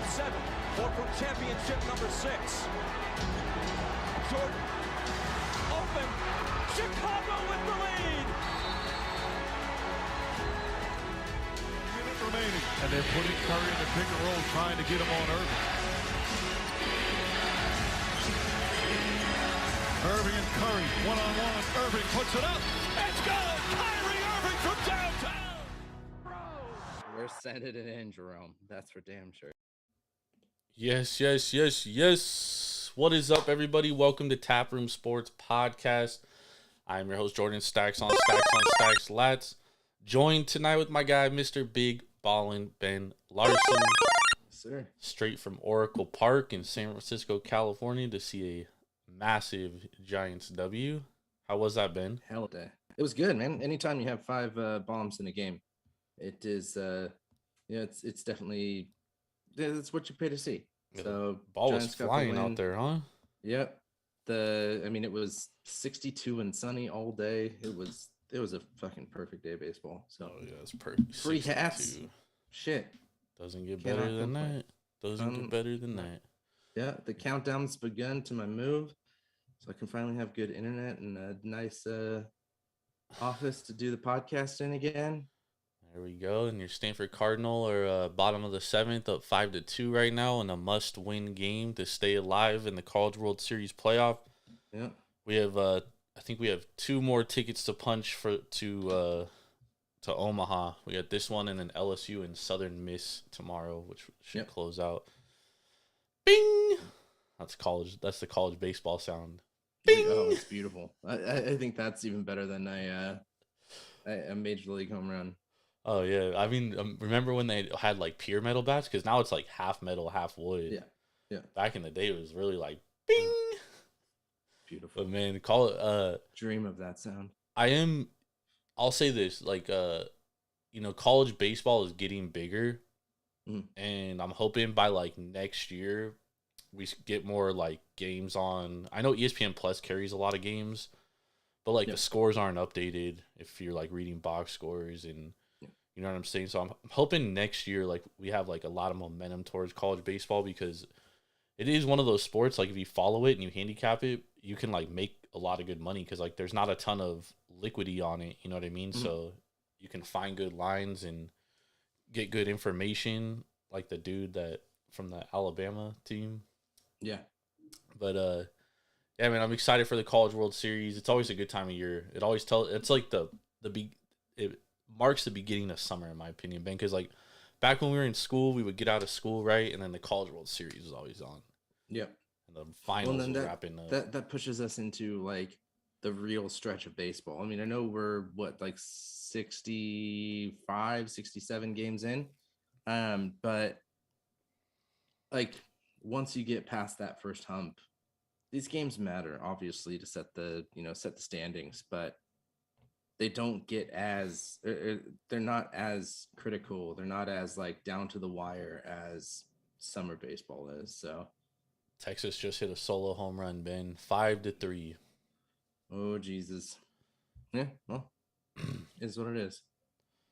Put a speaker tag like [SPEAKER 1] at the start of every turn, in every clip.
[SPEAKER 1] 7 or from championship number 6. Jordan, open, Chicago with the lead.
[SPEAKER 2] Minute remaining, and they're putting Curry in the pick and roll, trying to get him on Irving. Irving and Curry, one-on-one. Irving puts it up. It's good! Kyrie Irving from downtown!
[SPEAKER 3] We're sending it in, Jerome. That's for damn sure.
[SPEAKER 4] Yes. What is up, everybody? Welcome to Taproom Sports Podcast. I'm your host, Jordan Stacks on Stacks Lats. Joined tonight with my guy, Mr. Big Ballin' Ben Larson.
[SPEAKER 3] Sir.
[SPEAKER 4] Straight from Oracle Park in San Francisco, California to see a massive Giants W. How was that, Ben?
[SPEAKER 3] Hell day. It was good, man. Anytime you have 5 bombs in a game, it is, it's definitely, it's what you pay to see.
[SPEAKER 4] Yeah,
[SPEAKER 3] so
[SPEAKER 4] ball
[SPEAKER 3] Giants
[SPEAKER 4] was flying out there, huh?
[SPEAKER 3] Yep. It was 62 and sunny all day. It was a fucking perfect day of baseball. So
[SPEAKER 4] it's perfect.
[SPEAKER 3] 3 hats. Shit.
[SPEAKER 4] Doesn't get better than that. Get better than that.
[SPEAKER 3] Yeah, the countdown's begun to my move, so I can finally have good internet and a nice office to do the podcast in again.
[SPEAKER 4] There we go. And your Stanford Cardinal are bottom of the 7th, up 5-2 right now in a must-win game to stay alive in the College World Series playoff.
[SPEAKER 3] Yeah,
[SPEAKER 4] we have I think we have 2 more tickets to punch to Omaha. We got this one and then LSU and Southern Miss tomorrow, which should close out. Bing. That's college. That's the college baseball sound. Bing.
[SPEAKER 3] Oh, it's beautiful. I think that's even better than a major league home run.
[SPEAKER 4] Oh yeah, I mean, remember when they had like pure metal bats? Because now it's like half metal, half wood.
[SPEAKER 3] Yeah.
[SPEAKER 4] Back in the day, it was really like bing.
[SPEAKER 3] Beautiful.
[SPEAKER 4] But man, call it.
[SPEAKER 3] Dream of that sound.
[SPEAKER 4] I'll say this, like, college baseball is getting bigger, and I'm hoping by like next year we get more like games on. I know ESPN Plus carries a lot of games, but like the scores aren't updated if you're like reading box scores and. You know what I'm saying? So I'm hoping next year, like, we have, like, a lot of momentum towards college baseball because it is one of those sports, like, if you follow it and you handicap it, you can, like, make a lot of good money because, like, there's not a ton of liquidity on it. You know what I mean? Mm-hmm. So you can find good lines and get good information, like the dude that from the Alabama team.
[SPEAKER 3] Yeah.
[SPEAKER 4] But, yeah, man, I'm excited for the College World Series. It's always a good time of year. It's like it marks the beginning of summer, in my opinion, Ben, because like back when we were in school, we would get out of school, right, and then the College World Series was always on.
[SPEAKER 3] Yep.
[SPEAKER 4] And the finals were wrapping up.
[SPEAKER 3] That pushes us into like the real stretch of baseball. I mean, I know we're like 65, 67 games in, but like once you get past that first hump, these games matter obviously to set the standings, but they don't get as they're not as critical. They're not as like down to the wire as summer baseball is. So
[SPEAKER 4] Texas just hit a solo home run, Ben, 5-3.
[SPEAKER 3] Oh Jesus. Yeah, well, is what it is.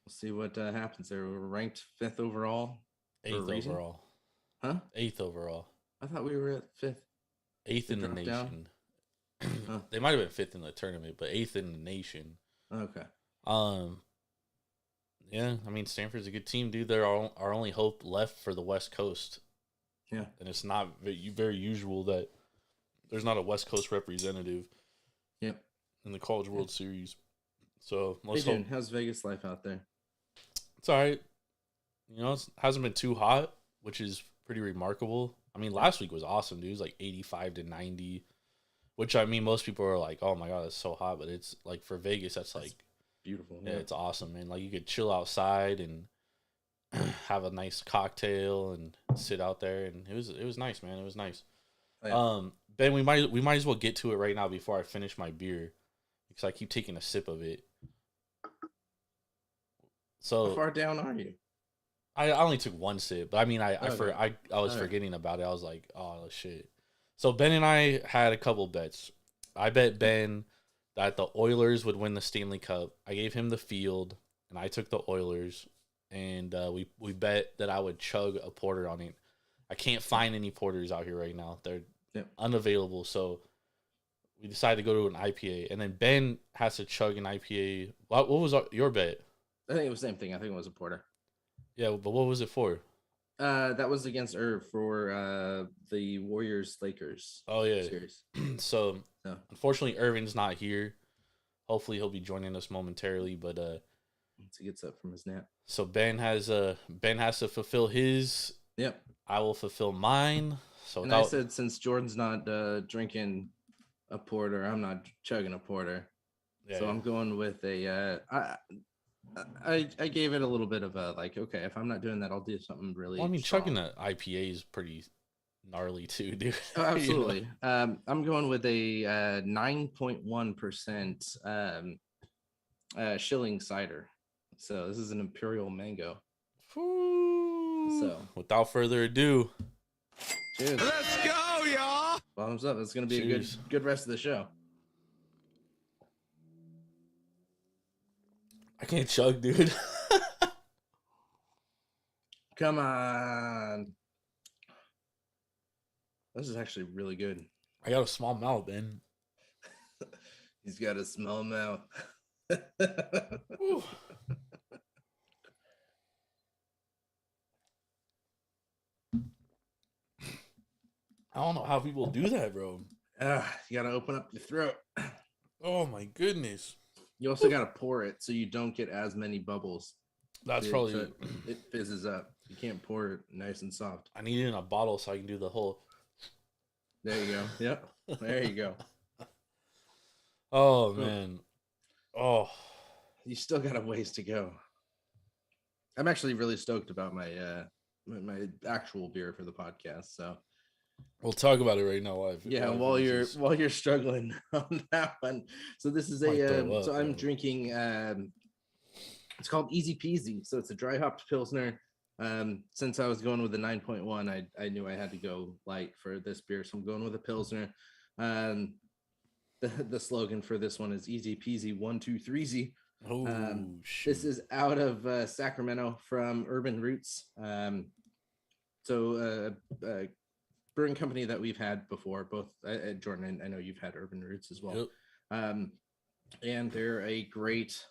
[SPEAKER 3] We'll see what happens there. We're ranked 5th overall.
[SPEAKER 4] 8th overall.
[SPEAKER 3] Huh?
[SPEAKER 4] 8th overall.
[SPEAKER 3] I thought we were at 5th.
[SPEAKER 4] 8th in the nation. They might have been 5th in the tournament, but 8th in the nation.
[SPEAKER 3] Okay.
[SPEAKER 4] Yeah, I mean, Stanford's a good team, dude. They're our only hope left for the West Coast.
[SPEAKER 3] Yeah.
[SPEAKER 4] And it's not very usual that there's not a West Coast representative
[SPEAKER 3] in
[SPEAKER 4] the College World Series. So,
[SPEAKER 3] how's Vegas life out there?
[SPEAKER 4] It's all right. It hasn't been too hot, which is pretty remarkable. I mean, last week was awesome, dude. It was like 85 to 90. Which, I mean, most people are like, oh, my God, that's so hot. But it's, like, for Vegas, that's like...
[SPEAKER 3] beautiful.
[SPEAKER 4] Yeah, it's awesome, man. Like, you could chill outside and have a nice cocktail and sit out there. And it was nice, man. It was nice. Oh, yeah. Ben, we might as well get to it right now before I finish my beer. Because I keep taking a sip of it. So
[SPEAKER 3] how far down are you?
[SPEAKER 4] I only took one sip. But, I mean, I was forgetting about it. I was like, oh, shit. So Ben and I had a couple bets. I bet Ben that the Oilers would win the Stanley Cup. I gave him the field, and I took the Oilers. And we bet that I would chug a porter on it. I can't find any porters out here right now. They're
[SPEAKER 3] Yep.
[SPEAKER 4] unavailable. So we decided to go to an IPA, and then Ben has to chug an IPA. What was your bet?
[SPEAKER 3] I think it was the same thing. I think it was a porter.
[SPEAKER 4] Yeah, but what was it for?
[SPEAKER 3] That was against Irv for the Warriors Lakers.
[SPEAKER 4] Oh yeah.
[SPEAKER 3] Series.
[SPEAKER 4] So unfortunately, Irvin's not here. Hopefully, he'll be joining us momentarily. But
[SPEAKER 3] once he gets up from his nap.
[SPEAKER 4] So Ben has to fulfill his.
[SPEAKER 3] Yep.
[SPEAKER 4] I will fulfill mine. So
[SPEAKER 3] I said since Jordan's not drinking a porter, I'm not chugging a porter. Yeah, so I'm going with a. I gave it a little bit of a like. Okay, if I'm not doing that, I'll do something really.
[SPEAKER 4] Well, I mean,
[SPEAKER 3] strong.
[SPEAKER 4] chugging an IPA is pretty gnarly too, dude.
[SPEAKER 3] Oh, absolutely. I'm going with a 9.1% shilling cider. So this is an Imperial Mango.
[SPEAKER 4] Ooh.
[SPEAKER 3] So
[SPEAKER 4] without further ado,
[SPEAKER 3] cheers.
[SPEAKER 2] Let's go, y'all.
[SPEAKER 3] Bottoms up. It's going to be a good rest of the show.
[SPEAKER 4] I can't chug, dude.
[SPEAKER 3] Come on. This is actually really good.
[SPEAKER 4] I got a small mouth, Ben.
[SPEAKER 3] He's got a small mouth.
[SPEAKER 4] I don't know how people do that, bro.
[SPEAKER 3] You got to open up your throat.
[SPEAKER 4] Oh, my goodness.
[SPEAKER 3] You also got to pour it so you don't get as many bubbles.
[SPEAKER 4] That's probably...
[SPEAKER 3] So it fizzes up. You can't pour it nice and soft.
[SPEAKER 4] I need it in a bottle so I can do the whole...
[SPEAKER 3] There you go. Yep. There you go.
[SPEAKER 4] Oh, man. Oh.
[SPEAKER 3] You still got a ways to go. I'm actually really stoked about my my actual beer for the podcast. So
[SPEAKER 4] we'll talk about it right now.
[SPEAKER 3] While you're struggling on that one. So this is I'm drinking. It's called Easy Peasy. So it's a dry hopped Pilsner. Since I was going with the 9.1, I knew I had to go light for this beer, so I'm going with a Pilsner. The slogan for this one is Easy Peasy 1 2 3Z. This is out of Sacramento from Urban Roots. So brewing company that we've had before, both Jordan, I know you've had Urban Roots as well. Yep. And they're a great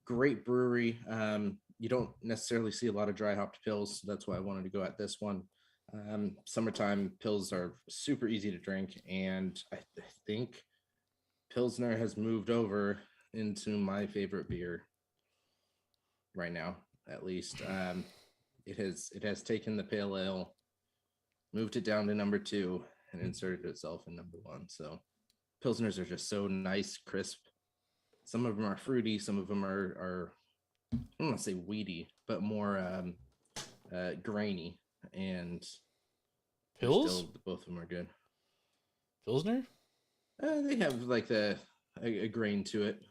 [SPEAKER 3] brewery. You don't necessarily see a lot of dry hopped pills, so that's why I wanted to go at this one. Summertime pills are super easy to drink, and I think Pilsner has moved over into my favorite beer right now, at least. It has taken the pale ale, moved it down to number 2, and inserted itself in number 1. So Pilsners are just so nice, crisp. Some of them are fruity, some of them are I don't want to say weedy, but more grainy. And
[SPEAKER 4] pills,
[SPEAKER 3] both of them are good.
[SPEAKER 4] Pilsner,
[SPEAKER 3] they have like a grain to it.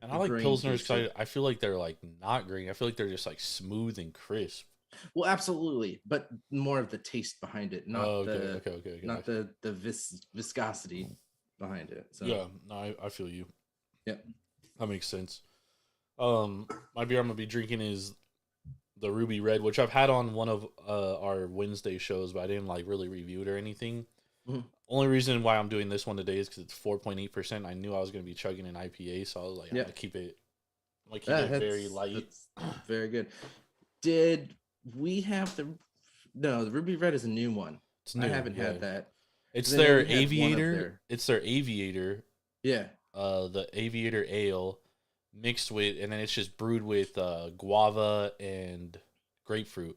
[SPEAKER 4] And I like Pilsners because I feel like they're like not grainy. I feel like they're just like smooth and crisp.
[SPEAKER 3] Well, absolutely, but more of the taste behind it, not not the viscosity behind it. So
[SPEAKER 4] yeah, no, I feel you.
[SPEAKER 3] Yep,
[SPEAKER 4] that makes sense. My beer I'm gonna be drinking is the Ruby Red, which I've had on one of our Wednesday shows, but I didn't like really review it or anything. Mm-hmm. Only reason why I'm doing this one today is because it's 4.8%. I knew I was gonna be chugging an IPA, so I was like, I'm gonna keep it very light.
[SPEAKER 3] Very good. Did we have the Ruby Red is a new one.
[SPEAKER 4] It's new,
[SPEAKER 3] I haven't had that.
[SPEAKER 4] It's their Aviator. It's their Aviator.
[SPEAKER 3] Yeah.
[SPEAKER 4] The Aviator Ale mixed with, and then it's just brewed with guava and grapefruit.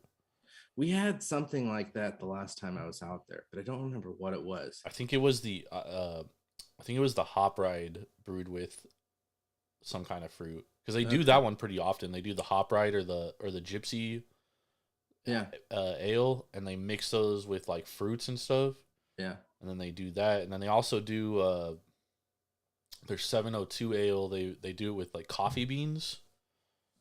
[SPEAKER 3] We had something like that the last time I was out there, but I don't remember what it was.
[SPEAKER 4] I think it was the Hop Ride brewed with some kind of fruit, because they do that one pretty often. They do the Hop Ride or the Gypsy ale, and they mix those with like fruits and stuff.
[SPEAKER 3] Yeah.
[SPEAKER 4] And then they do that, and then they also do their 702 ale. They do it with like coffee beans.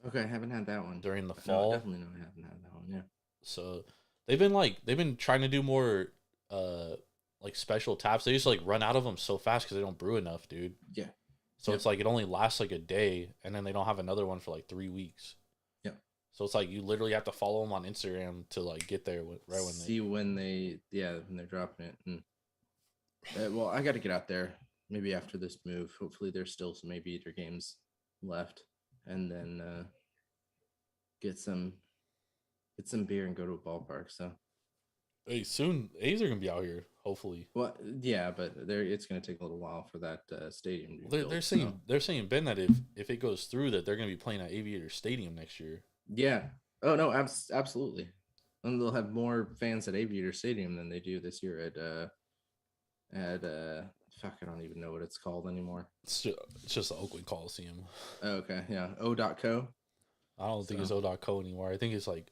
[SPEAKER 3] Okay, I haven't had that one
[SPEAKER 4] during the fall.
[SPEAKER 3] No, definitely I haven't had that one. Yeah.
[SPEAKER 4] So they've been trying to do more like special taps. They just like run out of them so fast because they don't brew enough, dude.
[SPEAKER 3] Yeah.
[SPEAKER 4] So it's like it only lasts like a day, and then they don't have another one for like 3 weeks.
[SPEAKER 3] Yep.
[SPEAKER 4] So it's like you literally have to follow them on Instagram to like get there right when
[SPEAKER 3] see when they're dropping it. Well, I got to get out there maybe after this move. Hopefully, there's still some Aviator games left, and then get some beer and go to a ballpark. So,
[SPEAKER 4] hey, soon A's are gonna be out here. Hopefully,
[SPEAKER 3] well, yeah, but it's gonna take a little while for that stadium to be built.
[SPEAKER 4] They're saying Ben that if it goes through that they're gonna be playing at Aviator Stadium next year.
[SPEAKER 3] Yeah. Oh no, absolutely. And they'll have more fans at Aviator Stadium than they do this year at fuck, I don't even know what it's called anymore.
[SPEAKER 4] It's just the Oakland Coliseum.
[SPEAKER 3] Oh, okay, yeah. O.co.
[SPEAKER 4] I don't think it's O.co anymore. I think it's like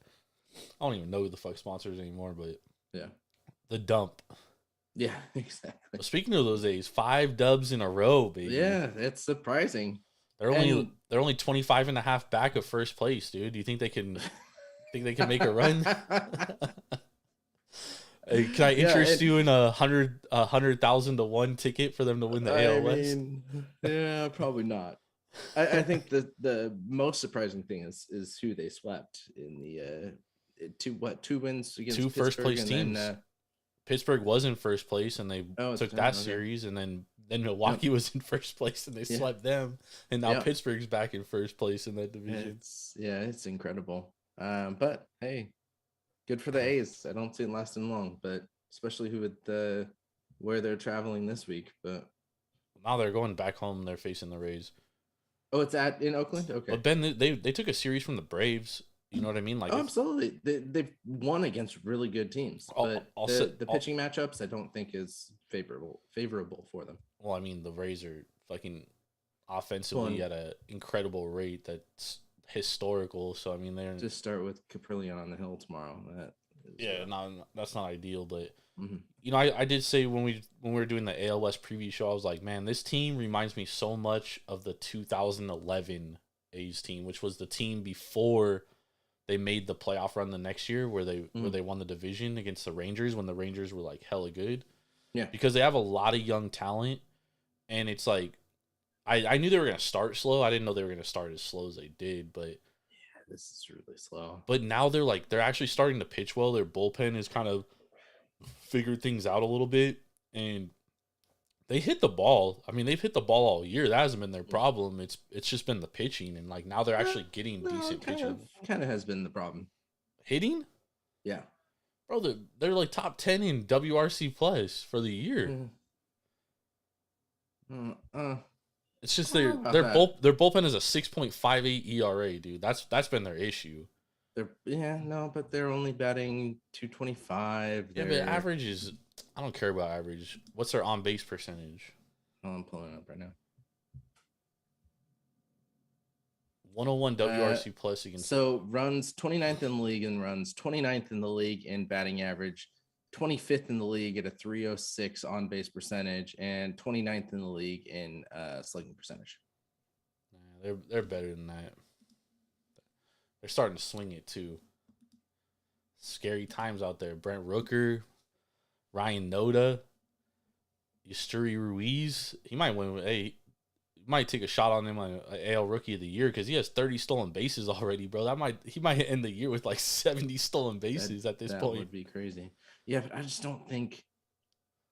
[SPEAKER 4] I don't even know who the fuck sponsors anymore, but
[SPEAKER 3] yeah,
[SPEAKER 4] the Dump.
[SPEAKER 3] Yeah, exactly.
[SPEAKER 4] Speaking of those A's, 5 dubs in a row, baby.
[SPEAKER 3] Yeah, it's surprising.
[SPEAKER 4] They're only 25 and a half back of first place, dude. Do you think they can make a run? Hey, can I interest you in a 100,000 to 1 ticket for them to win the AL West?
[SPEAKER 3] Yeah, probably not. I think the most surprising thing is who they swept in the 2 wins against
[SPEAKER 4] 2 first place teams. Pittsburgh was in first place and they took that series, and then Milwaukee was in first place and they swept them, and now Pittsburgh's back in first place in that division.
[SPEAKER 3] It's incredible. But hey, good for the A's. I don't see it lasting long, but especially where they're traveling this week. But
[SPEAKER 4] now they're going back home. They're facing the Rays.
[SPEAKER 3] Oh, it's in Oakland. Okay.
[SPEAKER 4] But Ben, they took a series from the Braves. You know what I mean? Like,
[SPEAKER 3] absolutely. They've won against really good teams, but the pitching matchups I don't think is favorable for them.
[SPEAKER 4] Well, I mean, the Rays are fucking offensively at an incredible rate that's historical. So I mean, they're
[SPEAKER 3] just start with Caprillion on the hill tomorrow.
[SPEAKER 4] That's not ideal, but you know, I did say when we were doing the AL West preview show, I was like, man, this team reminds me so much of the 2011 A's team, which was the team before they made the playoff run the next year, where they won the division against the Rangers when the Rangers were like hella good. Yeah, because they have a lot of young talent, and it's like I knew they were gonna start slow. I didn't know they were gonna start as slow as they did, but
[SPEAKER 3] yeah, this is really slow.
[SPEAKER 4] But now they're actually starting to pitch well. Their bullpen has kind of figured things out a little bit, and they hit the ball. I mean, they've hit the ball all year. That hasn't been their problem. It's just been the pitching, and like now they're actually getting decent pitching.
[SPEAKER 3] Kind of has been the problem.
[SPEAKER 4] Hitting?
[SPEAKER 3] Yeah.
[SPEAKER 4] Bro, they're like top 10 in WRC plus for the year. It's just their bullpen is a 6.58 ERA, dude. That's been their issue.
[SPEAKER 3] But they're only batting 225.
[SPEAKER 4] Yeah, but average is, I don't care about average. What's their on base percentage?
[SPEAKER 3] Oh, I'm pulling it up right now.
[SPEAKER 4] 101 WRC plus against.
[SPEAKER 3] So runs 29th in the league in runs, 29th in the league in batting average, 25th in the league at a 306 on base percentage, and 29th in the league in slugging percentage.
[SPEAKER 4] They're better than that. They're starting to swing it too. Scary times out there. Brent Rooker, Ryan Noda, Yusturi Ruiz. He might win. Hey, might take a shot on him on AL Rookie of the Year because he has 30 stolen bases already, bro. He might end the year with like 70 stolen bases at this point. That
[SPEAKER 3] would be crazy. Yeah, but I just don't think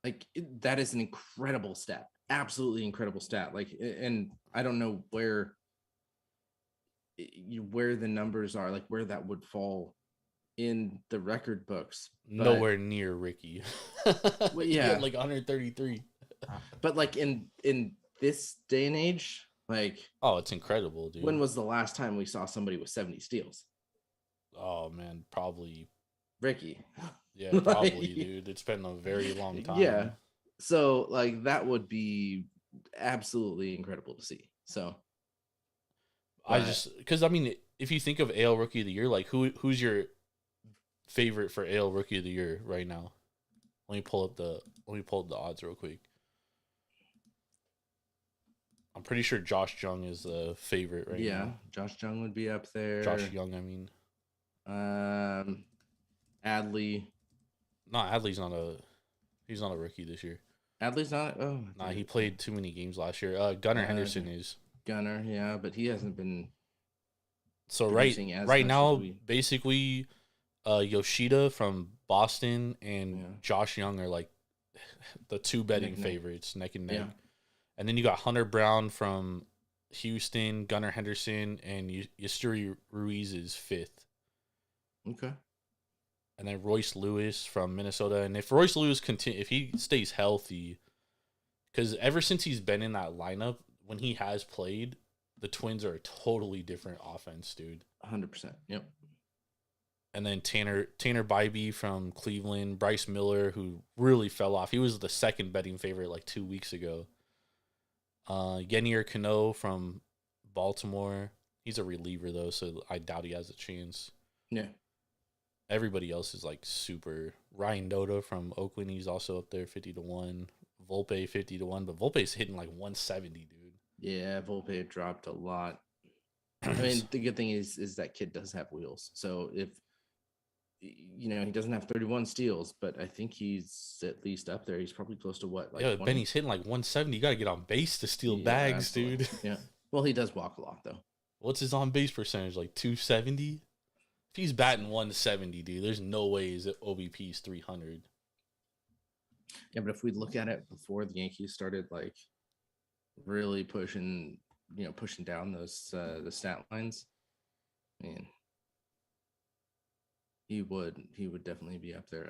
[SPEAKER 3] that is an incredible stat. Absolutely incredible stat. And I don't know where the numbers are, like where that would fall in the record books.
[SPEAKER 4] Nowhere near Ricky.
[SPEAKER 3] Well, yeah,
[SPEAKER 4] like 133.
[SPEAKER 3] But like in this day and age,
[SPEAKER 4] oh, it's incredible, dude.
[SPEAKER 3] When was the last time we saw somebody with 70 steals?
[SPEAKER 4] Oh man, probably
[SPEAKER 3] Ricky.
[SPEAKER 4] Yeah, probably, dude. It's been a very long time.
[SPEAKER 3] Yeah. So that would be absolutely incredible to see. So
[SPEAKER 4] because I mean, if you think of AL Rookie of the Year, like who's your favorite for AL Rookie of the Year right now? Let me pull up the odds real quick. I'm pretty sure Josh Jung is the favorite right now.
[SPEAKER 3] Yeah, Josh Jung would be up there.
[SPEAKER 4] Josh Young, I mean.
[SPEAKER 3] Adley.
[SPEAKER 4] No, Adley's he's not a rookie this year.
[SPEAKER 3] Adley's not? Oh.
[SPEAKER 4] Nah, he played too many games last year. Gunnar Henderson is.
[SPEAKER 3] Gunnar, yeah, but he hasn't been
[SPEAKER 4] So
[SPEAKER 3] producing as
[SPEAKER 4] right
[SPEAKER 3] much
[SPEAKER 4] now,
[SPEAKER 3] as we.
[SPEAKER 4] basically, Yoshida from Boston and
[SPEAKER 3] Yeah.
[SPEAKER 4] Josh Young are like the two betting
[SPEAKER 3] Neck and neck.
[SPEAKER 4] favorites, neck and neck.
[SPEAKER 3] Yeah.
[SPEAKER 4] And then you got Hunter Brown from Houston, Gunnar Henderson, and Yusturi Ruiz is fifth.
[SPEAKER 3] Okay.
[SPEAKER 4] And then Royce Lewis from Minnesota. And if Royce Lewis if he stays healthy, because ever since he's been in that lineup, when he has played, the Twins are a totally different offense, dude.
[SPEAKER 3] 100%. Yep.
[SPEAKER 4] And then Tanner Bybee from Cleveland, Bryce Miller, who really fell off. He was the second betting favorite like 2 weeks ago. Yenier Cano from Baltimore. He's a reliever though, so I doubt he has a chance.
[SPEAKER 3] Yeah.
[SPEAKER 4] Everybody else is like super. Ryan Noda from Oakland, he's also up there 50-1. Volpe 50-1, but Volpe's hitting like 170, dude.
[SPEAKER 3] Yeah, Volpe dropped a lot. I mean, the good thing is that kid does have wheels. So if he doesn't have 31 steals, but I think he's at least up there. He's probably close to what? Like
[SPEAKER 4] yeah,
[SPEAKER 3] 20?
[SPEAKER 4] Benny's hitting like 170. You got to get on base to steal bags,
[SPEAKER 3] absolutely.
[SPEAKER 4] dude.
[SPEAKER 3] Yeah. Well, he does walk a lot though.
[SPEAKER 4] What's his on base percentage? Like 270? If he's batting 170, dude, there's no way his OBP is 300.
[SPEAKER 3] Yeah, but if we look at it before the Yankees started like really pushing down those the stat lines, man, he would definitely be up there.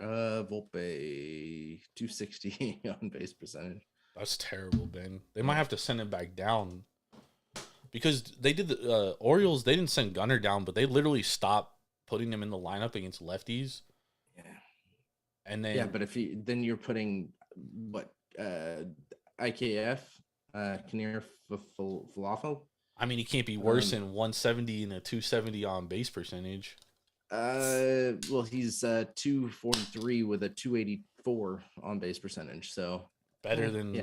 [SPEAKER 3] Volpe 260 on base percentage.
[SPEAKER 4] That's terrible, Ben. They might have to send him back down because they did the Orioles. They didn't send Gunnar down, but they literally stopped putting him in the lineup against lefties.
[SPEAKER 3] Yeah.
[SPEAKER 4] And then
[SPEAKER 3] but if you're putting what IKF Kinnear Falafel.
[SPEAKER 4] I mean, he can't be worse than 170 and a 270 on base percentage.
[SPEAKER 3] Well, he's 243 with a 284 on base percentage. So
[SPEAKER 4] better than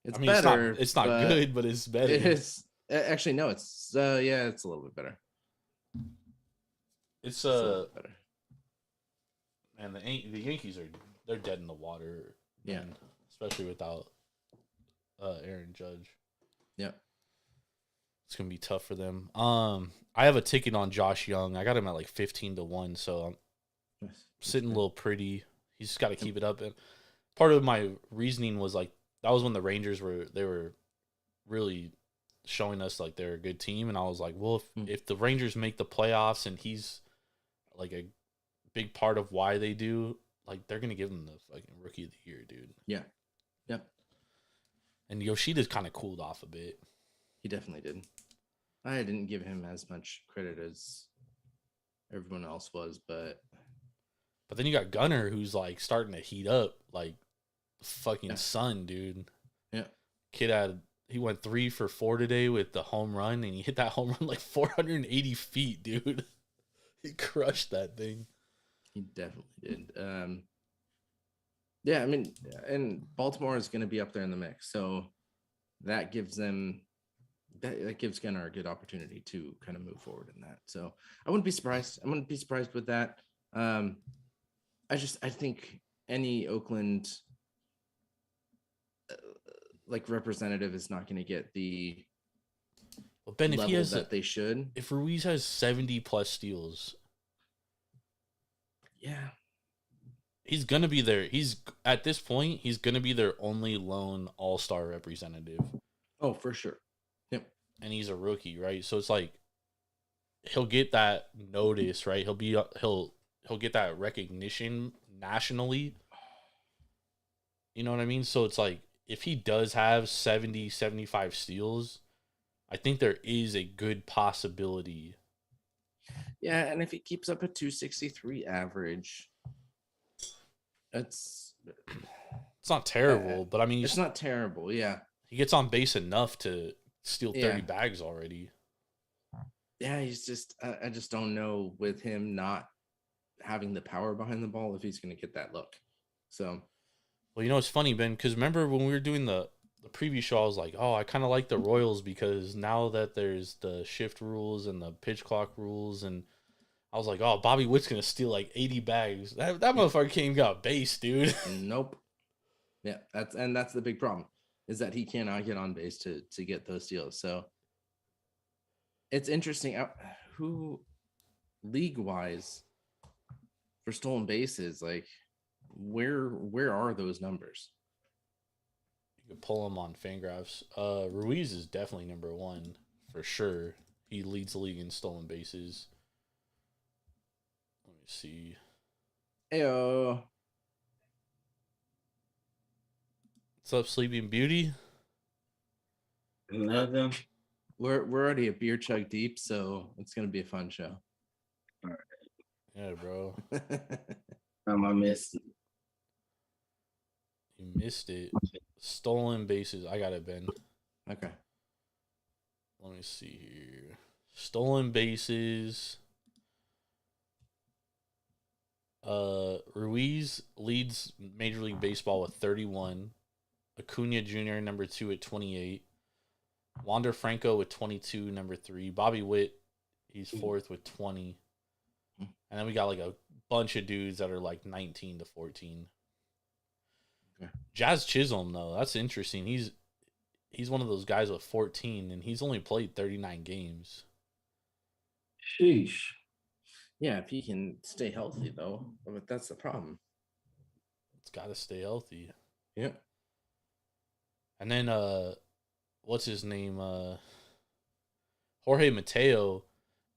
[SPEAKER 3] It's
[SPEAKER 4] better. It's not good, but it's better.
[SPEAKER 3] It is actually no. It's it's a little bit better.
[SPEAKER 4] It's
[SPEAKER 3] a little bit better.
[SPEAKER 4] And the Yankees they're dead in the water.
[SPEAKER 3] Yeah,
[SPEAKER 4] especially without Aaron Judge.
[SPEAKER 3] Yeah,
[SPEAKER 4] it's gonna be tough for them. I have a ticket on Josh Young. I got him at like 15-1, so I'm sitting a little pretty. He's just got to keep it up. And part of my reasoning was like that was when the Rangers were really showing us like they're a good team, and I was like, well, if the Rangers make the playoffs and he's like a big part of why they do, like they're gonna give him the fucking Rookie of the Year, dude.
[SPEAKER 3] Yeah, yep.
[SPEAKER 4] And Yoshida's kind of cooled off a bit.
[SPEAKER 3] He definitely did. I didn't give him as much credit as everyone else was, but
[SPEAKER 4] then you got Gunnar, who's like starting to heat up, like the fucking sun, dude.
[SPEAKER 3] Yeah,
[SPEAKER 4] kid he went 3 for 4 today with the home run, and he hit that home run like 480 feet, dude. He crushed that thing.
[SPEAKER 3] He definitely did. Yeah, I mean, and Baltimore is going to be up there in the mix, so that gives them. That gives Gunnar a good opportunity to kind of move forward in that. So I wouldn't be surprised. I wouldn't be surprised with that. I think any Oakland like representative is not going to get the
[SPEAKER 4] Ben, if he has
[SPEAKER 3] that they should.
[SPEAKER 4] If Ruiz has 70 plus steals,
[SPEAKER 3] yeah,
[SPEAKER 4] he's gonna be there. He's at this point, he's gonna be their only lone all-star representative.
[SPEAKER 3] Oh, for sure. Yep.
[SPEAKER 4] And he's a rookie, right? So it's like he'll get that notice, right? He'll get that recognition nationally. You know what I mean? So it's like if he does have 70, 75 steals, I think there is a good possibility.
[SPEAKER 3] Yeah, and if he keeps up a 263 average, it's
[SPEAKER 4] not terrible, but I mean,
[SPEAKER 3] it's not terrible. Yeah,
[SPEAKER 4] he gets on base enough to steal 30 bags already.
[SPEAKER 3] Yeah, he's just I just don't know with him not having the power behind the ball if he's going to get that look. So,
[SPEAKER 4] well, it's funny, Ben, because remember when we were doing the preview show, I was like, oh, I kind of like the Royals because now that there's the shift rules and the pitch clock rules, and I was like, oh, Bobby Witt's going to steal like 80 bags. That motherfucker can't even got base, dude.
[SPEAKER 3] Nope. Yeah, that's the big problem is that he cannot get on base to get those steals. So it's interesting. who league wise for stolen bases, like where are those numbers?
[SPEAKER 4] You could pull him on Fangraphs. Ruiz is definitely number one for sure. He leads the league in stolen bases. Let me see.
[SPEAKER 3] Ayo.
[SPEAKER 4] What's up, Sleeping Beauty?
[SPEAKER 5] Nothing.
[SPEAKER 3] We're already a beer chug deep, so it's gonna be a fun show.
[SPEAKER 4] Yeah, bro.
[SPEAKER 5] I missed.
[SPEAKER 4] You missed it. Stolen bases. I got it, Ben.
[SPEAKER 3] Okay.
[SPEAKER 4] Let me see here. Stolen bases. Ruiz leads Major League Baseball with 31. Acuna Jr. number 2 at 28. Wander Franco with 22, number 3. Bobby Witt, he's 4th with 20. And then we got like a bunch of dudes that are like 19 to 14.
[SPEAKER 3] Okay.
[SPEAKER 4] Jazz Chisholm, though, that's interesting. He's one of those guys with 14, and he's only played 39 games.
[SPEAKER 5] Sheesh.
[SPEAKER 3] Yeah, if he can stay healthy though, but that's the problem.
[SPEAKER 4] It's got to stay healthy.
[SPEAKER 3] Yeah.
[SPEAKER 4] And then what's his name? Jorge Mateo,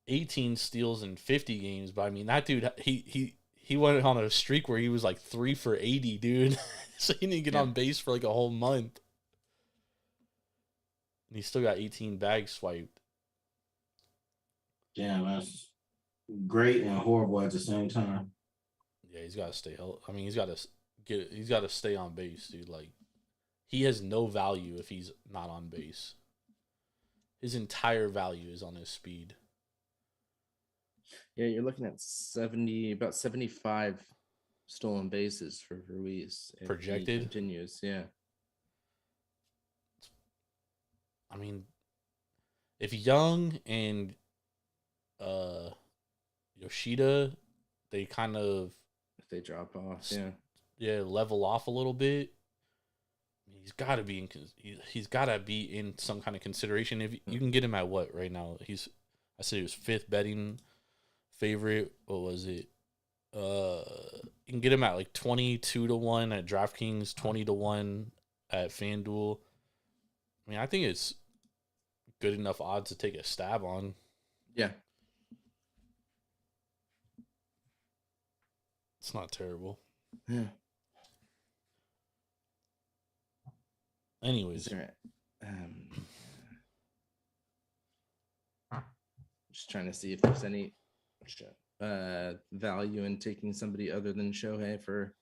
[SPEAKER 4] 18 steals in 50 games. But I mean, that dude, he went on a streak where he was like 3 for 80, dude. So he didn't get on base for like a whole month. And he still got 18 bags swiped.
[SPEAKER 5] Damn, that's great and horrible at the same time.
[SPEAKER 4] Yeah, he's got to stay healthy. I mean, he's got to stay on base, dude. Like, he has no value if he's not on base. His entire value is on his speed.
[SPEAKER 3] Yeah, you're looking at about 75 stolen bases for Ruiz. If he
[SPEAKER 4] Projected?
[SPEAKER 3] continues, yeah.
[SPEAKER 4] I mean, if Young and Yoshida, they kind of
[SPEAKER 3] If they drop off,
[SPEAKER 4] level off a little bit. He's got to be he's got to be in some kind of consideration. If you can get him at what right now? I said he was 5th betting favorite. What was it? You can get him at like 22-1 at DraftKings, 20-1 at FanDuel. I mean, I think it's good enough odds to take a stab on.
[SPEAKER 3] Yeah.
[SPEAKER 4] It's not terrible.
[SPEAKER 3] Yeah.
[SPEAKER 4] Anyways,
[SPEAKER 3] just trying to see if there's any value in taking somebody other than Shohei for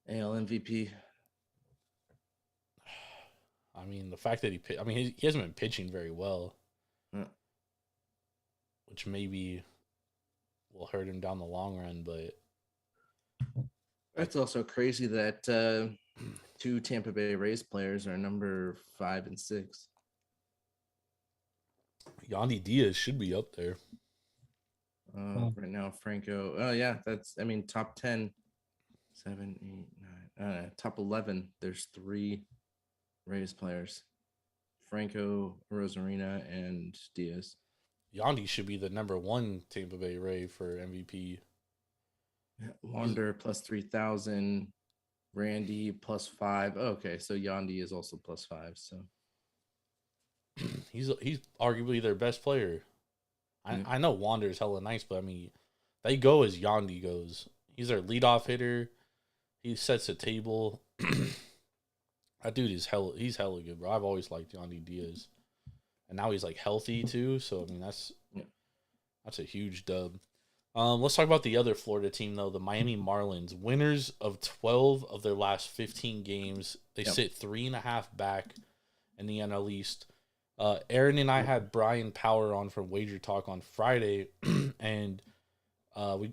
[SPEAKER 3] AL MVP.
[SPEAKER 4] I mean, the fact that he hasn't been pitching very well, which maybe will hurt him down the long run, but
[SPEAKER 3] it's also crazy that 2 Tampa Bay Rays players are number 5 and 6.
[SPEAKER 4] Yandy Diaz should be up there.
[SPEAKER 3] Right now, Franco. Oh, yeah, top 10, 7, 8, 9, top 11. There's 3 Rays players: Franco, Rosarina, and Diaz.
[SPEAKER 4] Yandy should be the number 1 Tampa Bay Ray for MVP.
[SPEAKER 3] Wander plus 3,000. Randy plus 5. Okay, so Yandy is also plus 5. So
[SPEAKER 4] he's arguably their best player. I know Wander's hella nice, but I mean, they go as Yandy goes. He's their leadoff hitter. He sets the table. That dude is he's hella good, bro. I've always liked Yandy Diaz. And now he's like healthy too, so I mean that's a huge dub. Let's talk about the other Florida team though, the Miami Marlins, winners of 12 of their last 15 games. They sit 3.5 back in the NL East. Aaron and I had Brian Power on from Wager Talk on Friday, and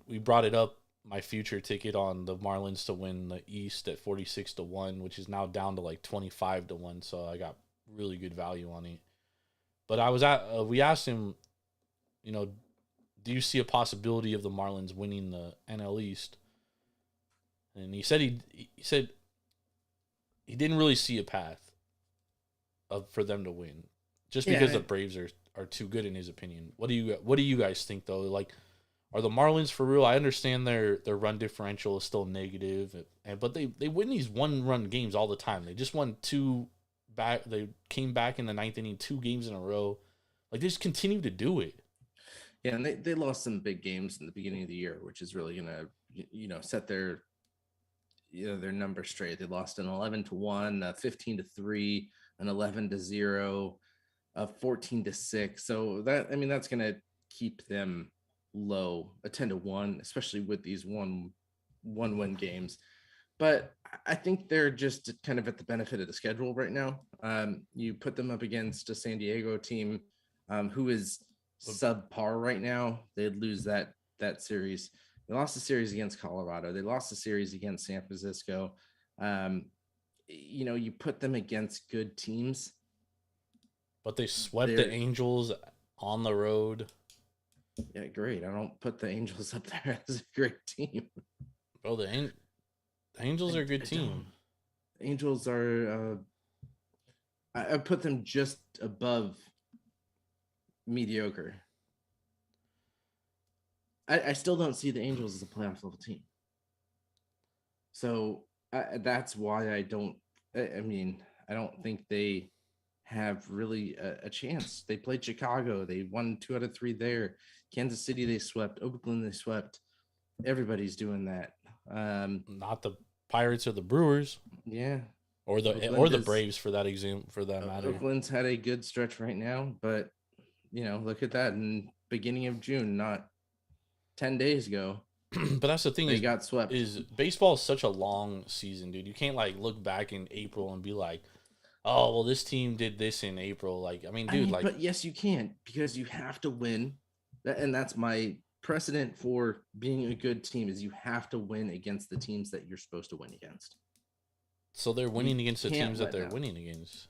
[SPEAKER 4] we brought it up. My future ticket on the Marlins to win the East at 46-1, which is now down to like 25-1. So I got really good value on it. But we asked him, do you see a possibility of the Marlins winning the NL East? And he said he didn't really see a path for them to win. just because the Braves are too good in his opinion. What do you guys think though? Like, are the Marlins for real? I understand their run differential is still negative, but they win these 1-run games all the time. They just won 2 back. They came back in the 9th inning 2 games in a row. Like, they just continue to do it.
[SPEAKER 3] Yeah, and they lost some big games in the beginning of the year, which is really gonna set their number straight. They lost an 11-1, 15-3, an 11-0, a 14-6. So that's gonna keep them low, a 10-1, especially with these one win games. But I think they're just kind of at the benefit of the schedule right now. You put them up against a San Diego team who is subpar right now. They'd lose that series. They lost the series against Colorado. They lost the series against San Francisco. You put them against good teams.
[SPEAKER 4] But they swept the Angels on the road.
[SPEAKER 3] Yeah, great. I don't put the Angels up there as a great team.
[SPEAKER 4] Bro, the Angels are a good team.
[SPEAKER 3] Angels are. I put them just above mediocre. I still don't see the Angels as a playoff level team. So that's why I don't. I don't think they have really a chance. They played Chicago. They won 2 out of 3 there. Kansas City they swept. Oakland they swept. Everybody's doing that.
[SPEAKER 4] Not the Pirates or the Brewers.
[SPEAKER 3] Yeah.
[SPEAKER 4] Or the Braves for that matter.
[SPEAKER 3] Oakland's had a good stretch right now, but look at that in beginning of June, not 10 days ago.
[SPEAKER 4] But that's the thing,
[SPEAKER 3] they got swept.
[SPEAKER 4] Is baseball is such a long season, dude. You can't look back in April and be like, oh well, this team did this in April. But
[SPEAKER 3] yes, you can, because you have to win, and that's my precedent for being a good team is you have to win against the teams that you're supposed to win against.
[SPEAKER 4] So they're winning against the teams that they're winning against.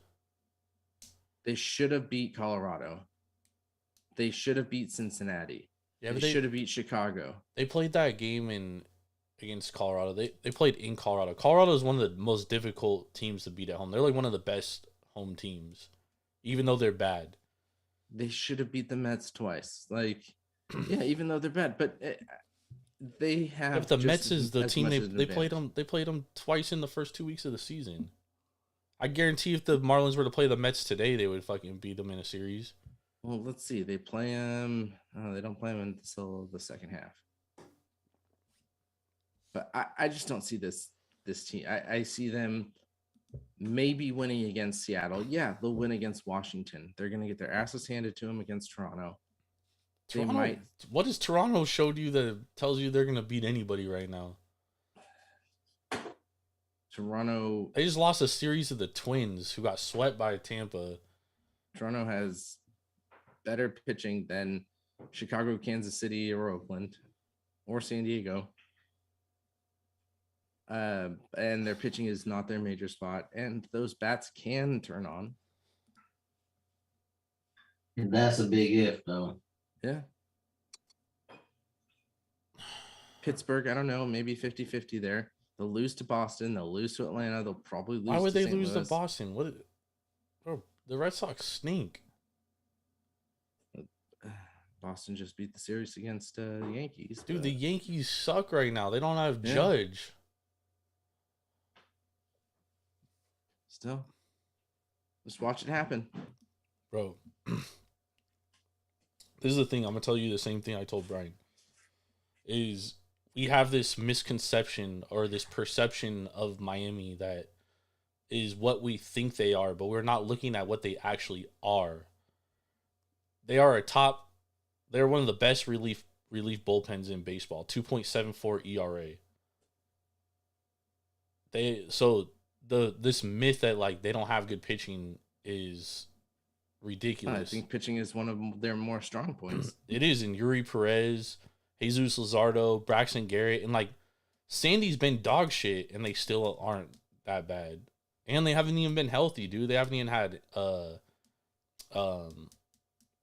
[SPEAKER 3] They should have beat Colorado. They should have beat Cincinnati.
[SPEAKER 4] Yeah,
[SPEAKER 3] they should have beat Chicago.
[SPEAKER 4] They played that game against Colorado. They played in Colorado. Colorado is one of the most difficult teams to beat at home. They're like one of the best home teams, even though they're bad.
[SPEAKER 3] They should have beat the Mets twice. Even though they're bad, but they have.
[SPEAKER 4] If the Mets is the team they played them. They played them twice in the first 2 weeks of the season. I guarantee if the Marlins were to play the Mets today, they would fucking beat them in a series.
[SPEAKER 3] Well, let's see. They play them. They don't play them until the second half. But I just don't see this team. I see them maybe winning against Seattle. Yeah, they'll win against Washington. They're going to get their asses handed to them against Toronto.
[SPEAKER 4] What has Toronto showed you that tells you they're going to beat anybody right now?
[SPEAKER 3] Toronto.
[SPEAKER 4] They just lost a series to the Twins, who got swept by Tampa.
[SPEAKER 3] Toronto has better pitching than Chicago, Kansas City, or Oakland, or San Diego. And their pitching is not their major spot, and those bats can turn on.
[SPEAKER 5] And that's a big if, though.
[SPEAKER 3] Yeah. Pittsburgh, I don't know, maybe 50-50 there. They'll lose to Boston. They'll lose to Atlanta. They'll probably lose to St. Louis. Why would they lose to
[SPEAKER 4] Boston? Bro, the Red Sox stink.
[SPEAKER 3] Boston just beat the series against the Yankees.
[SPEAKER 4] Dude, the Yankees suck right now. They don't have Judge.
[SPEAKER 3] Still, just watch it happen.
[SPEAKER 4] Bro, this is the thing. I'm going to tell you the same thing I told Brian. Is we have this misconception or this perception of Miami that is what we think they are, but we're not looking at what they actually are. They're one of the best relief bullpens in baseball. 2.74 ERA. This myth that they don't have good pitching is ridiculous.
[SPEAKER 3] I think pitching is one of their more strong points.
[SPEAKER 4] It is, in Yuri Perez, Jesus Luzardo, Braxton Garrett, and Sandy's been dog shit, and they still aren't that bad. And they haven't even been healthy, dude. They haven't even had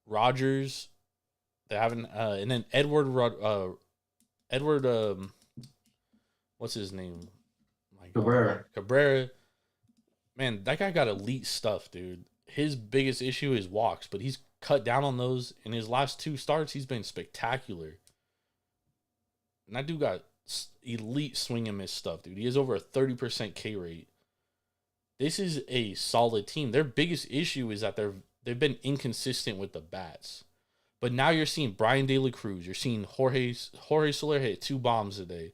[SPEAKER 4] Rogers. They haven't, and then Edward, what's his name?
[SPEAKER 5] Cabrera.
[SPEAKER 4] Man, that guy got elite stuff, dude. his biggest issue is walks, but he's cut down on those. In his last 2 starts, he's been spectacular. And that dude got elite swing and miss stuff, dude. He has over a 30% K rate. This is a solid team. Their biggest issue is that they've been inconsistent with the bats. But now you're seeing Brian De La Cruz. You're seeing Jorge Soler hit 2 bombs a day.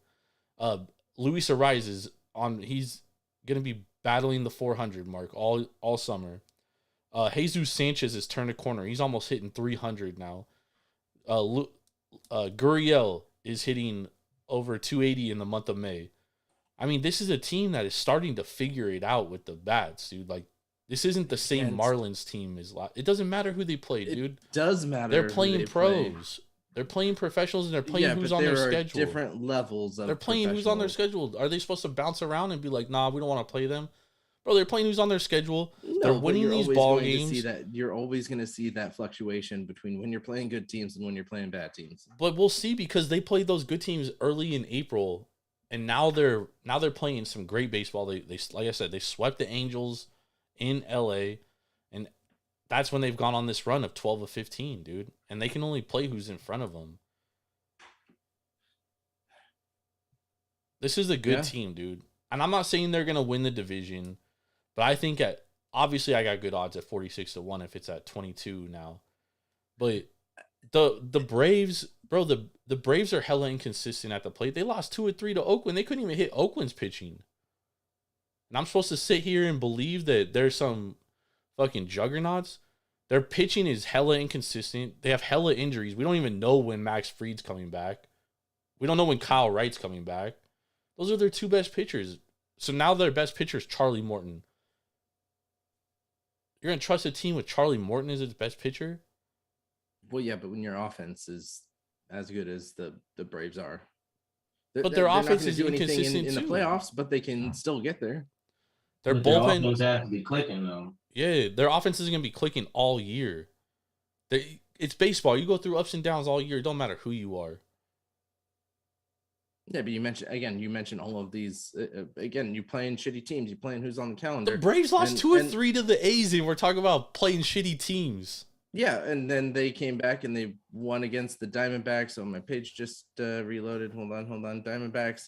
[SPEAKER 4] Luis Ariz is on. He's gonna be battling the 400 mark all summer. Jesus Sanchez has turned a corner. He's almost hitting 300 now. Gurriel is hitting over 280 in the month of May. I mean, this is a team that is starting to figure it out with the bats, dude. Like, this isn't the same Marlins team as it doesn't matter who they play, dude.
[SPEAKER 3] It does matter.
[SPEAKER 4] They're playing pros. They're playing professionals, and they're playing who's on their schedule.
[SPEAKER 3] Different levels of.
[SPEAKER 4] They're playing who's on their schedule. Are they supposed to bounce around and be like, nah, we don't want to play them? Bro, they're playing who's on their schedule.
[SPEAKER 3] No,
[SPEAKER 4] they're winning these ball games.
[SPEAKER 3] You're always going to see that fluctuation between when you're playing good teams and when you're playing bad teams.
[SPEAKER 4] But we'll see, because they played those good teams early in April, and now they're playing some great baseball. They like I said, they swept the Angels in LA, and that's when they've gone on this run of 12 of 15, dude. And they can only play who's in front of them. This is a good team, dude. And I'm not saying they're going to win the division, but I think obviously I got good odds at 46-1 if it's at 22 now. But the Braves, bro, the Braves are hella inconsistent at the plate. They lost 2 or 3 to Oakland. They couldn't even hit Oakland's pitching. And I'm supposed to sit here and believe that there's some fucking juggernauts? Their pitching is hella inconsistent. They have hella injuries. We don't even know when Max Fried's coming back. We don't know when Kyle Wright's coming back. Those are their 2 best pitchers. So now their best pitcher is Charlie Morton. You're going to trust a team with Charlie Morton as its best pitcher?
[SPEAKER 3] Well, yeah, but when your offense is as good as the Braves are.
[SPEAKER 4] But their offense is inconsistent
[SPEAKER 3] in the playoffs, but they can still get there.
[SPEAKER 4] Their bullpen
[SPEAKER 5] offense have to be clicking, though.
[SPEAKER 4] Yeah, their offense isn't going to be clicking all year. It's baseball. You go through ups and downs all year. It don't matter who you are.
[SPEAKER 3] Yeah, but you mentioned all of these. Again, you playing shitty teams. You playing who's on the calendar.
[SPEAKER 4] The Braves lost 2 or 3 to the A's, and we're talking about playing shitty teams.
[SPEAKER 3] Yeah, and then they came back and they won against the Diamondbacks. So my page just reloaded. Hold on. Diamondbacks.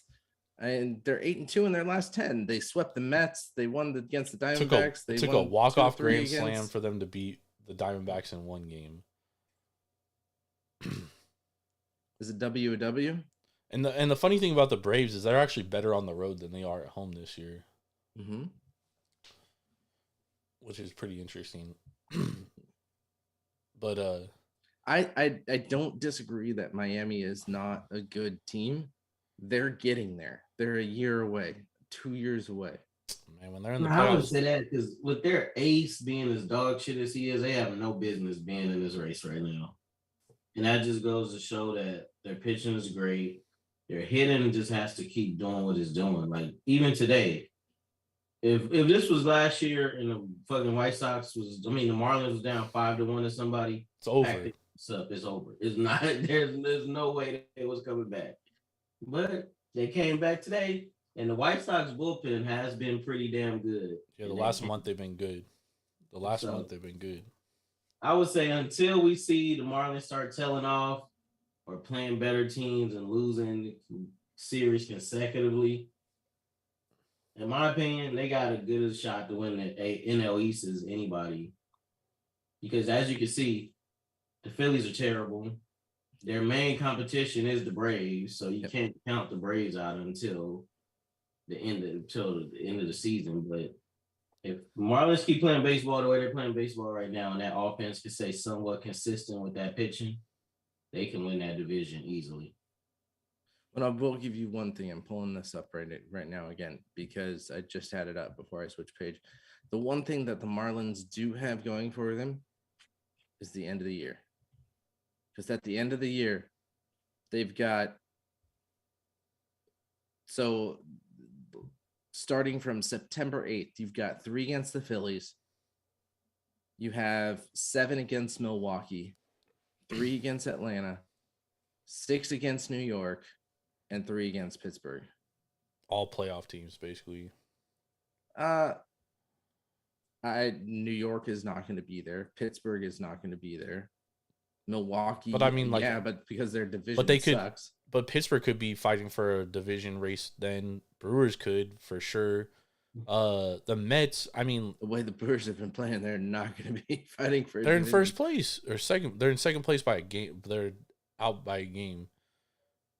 [SPEAKER 3] And they're 8-2 in their last 10. They swept the Mets. They won against the Diamondbacks.
[SPEAKER 4] They took a walk-off grand slam for them to beat the Diamondbacks in 1 game.
[SPEAKER 3] Is it W a W?
[SPEAKER 4] And the funny thing about the Braves is they're actually better on the road than they are at home this year.
[SPEAKER 3] Mm-hmm.
[SPEAKER 4] Which is pretty interesting. But
[SPEAKER 3] I don't disagree that Miami is not a good team. They're getting there. They're a year away, 2 years away.
[SPEAKER 4] Man, when they're in the
[SPEAKER 5] I would
[SPEAKER 4] playoffs,
[SPEAKER 5] say that because with their ace being as dog shit as he is, they have no business being in this race right now. And that just goes to show that their pitching is great. Their hitting just has to keep doing what it's doing. Like, even today, if this was last year and the fucking White Sox the Marlins was down 5-1 to somebody,
[SPEAKER 4] it's over.
[SPEAKER 5] It's over. It's not. There's no way they was coming back. But they came back today, and the White Sox bullpen has been pretty damn good.
[SPEAKER 4] Yeah, the last month they've been good. Month they've been good.
[SPEAKER 5] I would say until we see the Marlins start tailing off or playing better teams and losing series consecutively, in my opinion, they got as good a shot to win the NL East as anybody. Because as you can see, the Phillies are terrible. Their main competition is the Braves, so you can't count the Braves out until the end of the season. But if Marlins keep playing baseball the way they're playing baseball right now, and that offense can stay somewhat consistent with that pitching, they can win that division easily.
[SPEAKER 3] But I will give you one thing. I'm pulling this up right now again because I just had it up before I switched page. The one thing that the Marlins do have going for them is the end of the year. Because at the end of the year, they've got, so starting from September 8th, you've got 3 against the Phillies. You have 7 against Milwaukee, 3 against Atlanta, 6 against New York, and 3 against Pittsburgh.
[SPEAKER 4] All playoff teams, basically.
[SPEAKER 3] I New York is not going to be there. Pittsburgh is not going to be there. Milwaukee,
[SPEAKER 4] But I mean, like,
[SPEAKER 3] yeah, but because their division
[SPEAKER 4] but they could.
[SPEAKER 3] sucks.
[SPEAKER 4] But Pittsburgh could be fighting for a division race. Then Brewers could for sure. The Mets. I mean,
[SPEAKER 3] The way the Brewers have been playing, they're not going to be fighting for.
[SPEAKER 4] they're in first place or second. They're in second place by a game. They're out by a game.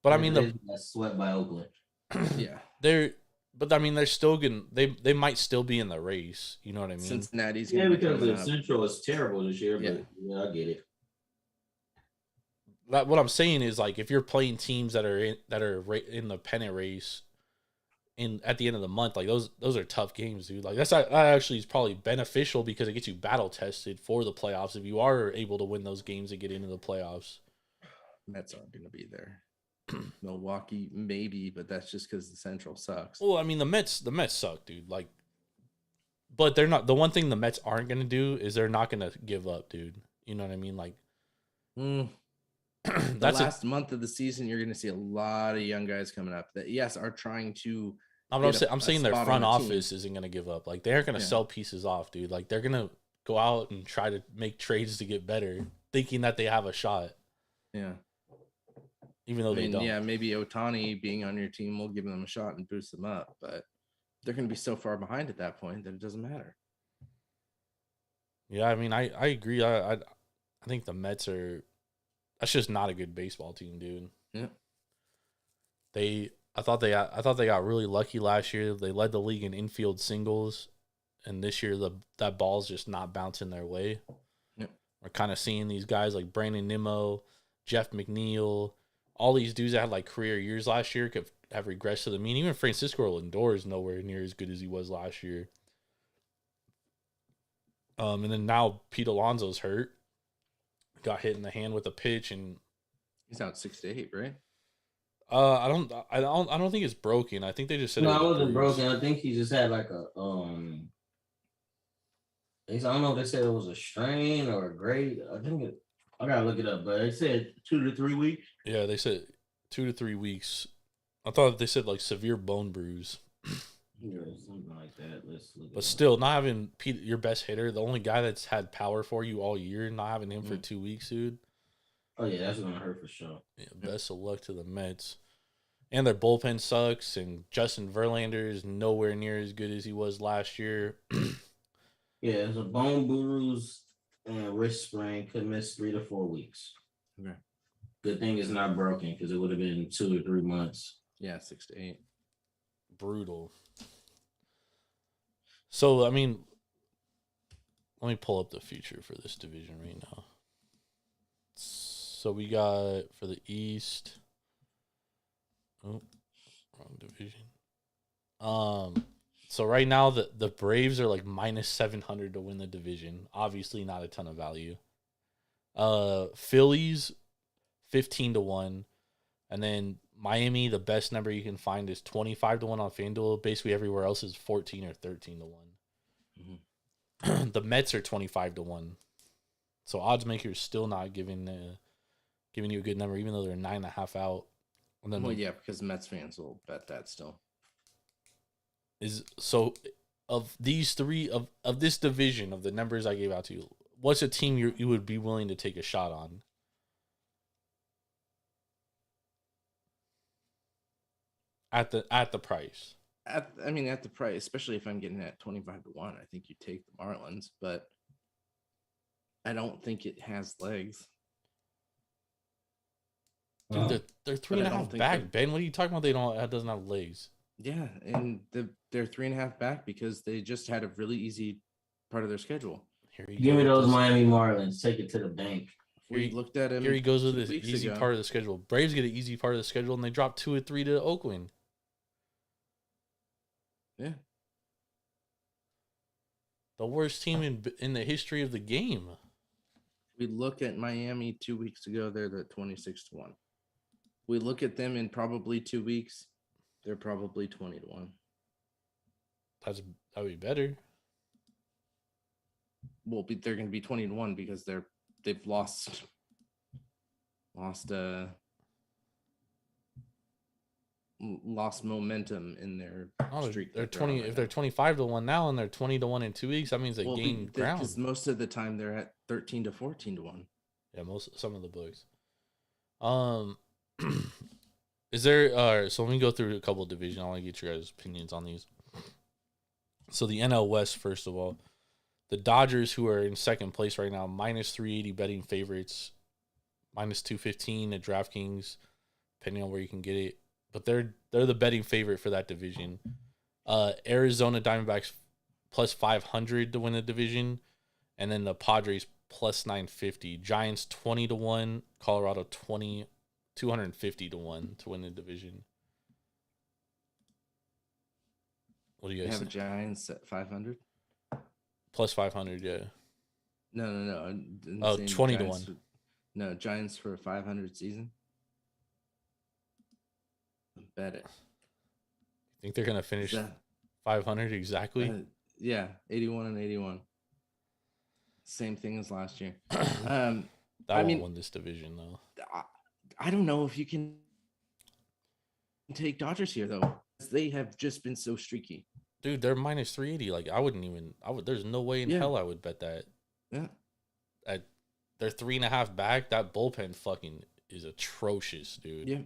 [SPEAKER 4] But I mean,
[SPEAKER 5] that's swept by Oakland.
[SPEAKER 3] Yeah,
[SPEAKER 4] But I mean, they're still gonna. They might still be in the race. You know what I mean?
[SPEAKER 3] Cincinnati's.
[SPEAKER 5] Yeah, because the
[SPEAKER 3] up.
[SPEAKER 5] Central is terrible this year.
[SPEAKER 3] Yeah.
[SPEAKER 5] But yeah, I get it.
[SPEAKER 4] What I'm saying is, like, if you're playing teams that are in the pennant race, at the end of the month, like those are tough games, dude. Like that actually is probably beneficial because it gets you battle tested for the playoffs if you are able to win those games and get into the playoffs.
[SPEAKER 3] Mets aren't going to be there. Milwaukee maybe, but that's just because the Central sucks.
[SPEAKER 4] Well, I mean the Mets suck, dude. Like, but they're not. The one thing the Mets aren't going to do is they're not going to give up, dude. You know what I mean? Like,
[SPEAKER 3] The last month of the season, you're going to see a lot of young guys coming up that, yes, are trying to.
[SPEAKER 4] I'm saying their front office isn't going to give up. Like, they aren't going to sell pieces off, dude. Like, they're going to go out and try to make trades to get better, thinking that they have a shot.
[SPEAKER 3] Yeah.
[SPEAKER 4] Even though they don't.
[SPEAKER 3] Yeah, maybe Ohtani being on your team will give them a shot and boost them up, but they're going to be so far behind at that point that it doesn't matter.
[SPEAKER 4] Yeah, I mean, I agree. I think the Mets are. That's just not a good baseball team, dude.
[SPEAKER 3] Yeah.
[SPEAKER 4] I thought they got really lucky last year. They led the league in infield singles, and this year that ball's just not bouncing their way.
[SPEAKER 3] Yep.
[SPEAKER 4] We're kind of seeing these guys like Brandon Nimmo, Jeff McNeil, all these dudes that had like career years last year have regressed to the mean. Even Francisco Lindor is nowhere near as good as he was last year. And then now Pete Alonso's hurt. Got hit in the hand with a pitch, and
[SPEAKER 3] he's out 6 to 8, right?
[SPEAKER 4] I don't think it's broken. I think they just said
[SPEAKER 5] No,
[SPEAKER 4] it
[SPEAKER 5] it wasn't
[SPEAKER 4] bruised.
[SPEAKER 5] broken. I think he just had like a I don't know if they said it was a strain or a grade. I gotta look it up, but it said 2 to 3 weeks.
[SPEAKER 4] Yeah, they said 2 to 3 weeks. I thought they said like severe bone bruise.
[SPEAKER 5] Yeah, something like that. Let's look.
[SPEAKER 4] But still, not having Pete, your best hitter, the only guy that's had power for you all year, not having him for 2 weeks, dude.
[SPEAKER 5] Oh yeah, that's gonna hurt for sure.
[SPEAKER 4] Yeah, best of luck to the Mets. And their bullpen sucks, and Justin Verlander is nowhere near as good as he was last year.
[SPEAKER 5] Yeah, it's a bone bruise and wrist sprain. Could miss 3 to 4 weeks.
[SPEAKER 3] Okay.
[SPEAKER 5] Good thing it's not broken because it would have been 2 or 3 months.
[SPEAKER 3] Yeah, 6 to 8.
[SPEAKER 4] Brutal. So, I mean, let me pull up the future for this division right now. So we got for the East. Oh, wrong division. So right now the Braves are like minus 700 to win the division. Obviously not a ton of value. Phillies 15 to 1. And then Miami, the best number you can find is 25 to 1 on FanDuel. Basically everywhere else is 14 or 13 to 1. Mm-hmm. The Mets are 25 to 1. So odds makers still not giving you a good number, even though they're 9.5 out. And then
[SPEAKER 3] yeah, because Mets fans will bet that still.
[SPEAKER 4] Of these three of this division of the numbers I gave out to you, what's a team you would be willing to take a shot on? At the price.
[SPEAKER 3] At the price, especially if I'm getting at 25 to 1, I think you take the Marlins, but I don't think it has legs.
[SPEAKER 4] Dude, they're 3.5 back, Ben. What are you talking about? It doesn't have legs.
[SPEAKER 3] Yeah, and they're 3.5 back because they just had a really easy part of their schedule.
[SPEAKER 5] Give me those Miami Marlins. Take it to the bank.
[SPEAKER 3] We looked at him.
[SPEAKER 4] Here he goes with this easy part of the schedule. Braves get an easy part of the schedule, and they drop 2 or 3 to Oakland.
[SPEAKER 3] Yeah.
[SPEAKER 4] The worst team in the history of the game.
[SPEAKER 3] We look at Miami 2 weeks ago. They're the 26 to 1. We look at them in probably 2 weeks. They're probably 20 to 1.
[SPEAKER 4] That'd be better.
[SPEAKER 3] Well, they're going to be 20 to 1 because they've lost. lost momentum in their
[SPEAKER 4] Oh,
[SPEAKER 3] streak.
[SPEAKER 4] they're
[SPEAKER 3] that they're
[SPEAKER 4] 20.
[SPEAKER 3] on right
[SPEAKER 4] If they're
[SPEAKER 3] now.
[SPEAKER 4] 25-1 now, and they're 20-1 in 2 weeks, that means they gained ground.
[SPEAKER 3] Because most of the time they're at 13 to 14 to 1.
[SPEAKER 4] Yeah, some of the books. Is there? So let me go through a couple of divisions. I want to get your guys' opinions on these. So the NL West, first of all, the Dodgers, who are in second place right now, minus 380 betting favorites, minus 215 at DraftKings, depending on where you can get it. But they're the betting favorite for that division. Arizona Diamondbacks plus 500 to win the division, and then the Padres plus 950. Giants 20 to 1, Colorado 250 to 1 to win the division. What do you
[SPEAKER 3] They
[SPEAKER 4] guys
[SPEAKER 3] have a
[SPEAKER 4] think?
[SPEAKER 3] Giants at 500.
[SPEAKER 4] Plus 500, yeah.
[SPEAKER 3] No.
[SPEAKER 4] Oh, 20 to 1.
[SPEAKER 3] No, Giants for a 500 season. Bet it.
[SPEAKER 4] Think they're gonna finish
[SPEAKER 3] that-
[SPEAKER 4] 500 exactly?
[SPEAKER 3] Yeah, 81 and 81. Same thing as last year.
[SPEAKER 4] That won't win this division though.
[SPEAKER 3] I don't know if you can take Dodgers here though. They have just been so streaky.
[SPEAKER 4] Dude, they're minus 380. Like I would. There's no way in hell I would bet that.
[SPEAKER 3] Yeah.
[SPEAKER 4] They're 3.5 back. That bullpen fucking is atrocious, dude.
[SPEAKER 3] Yeah.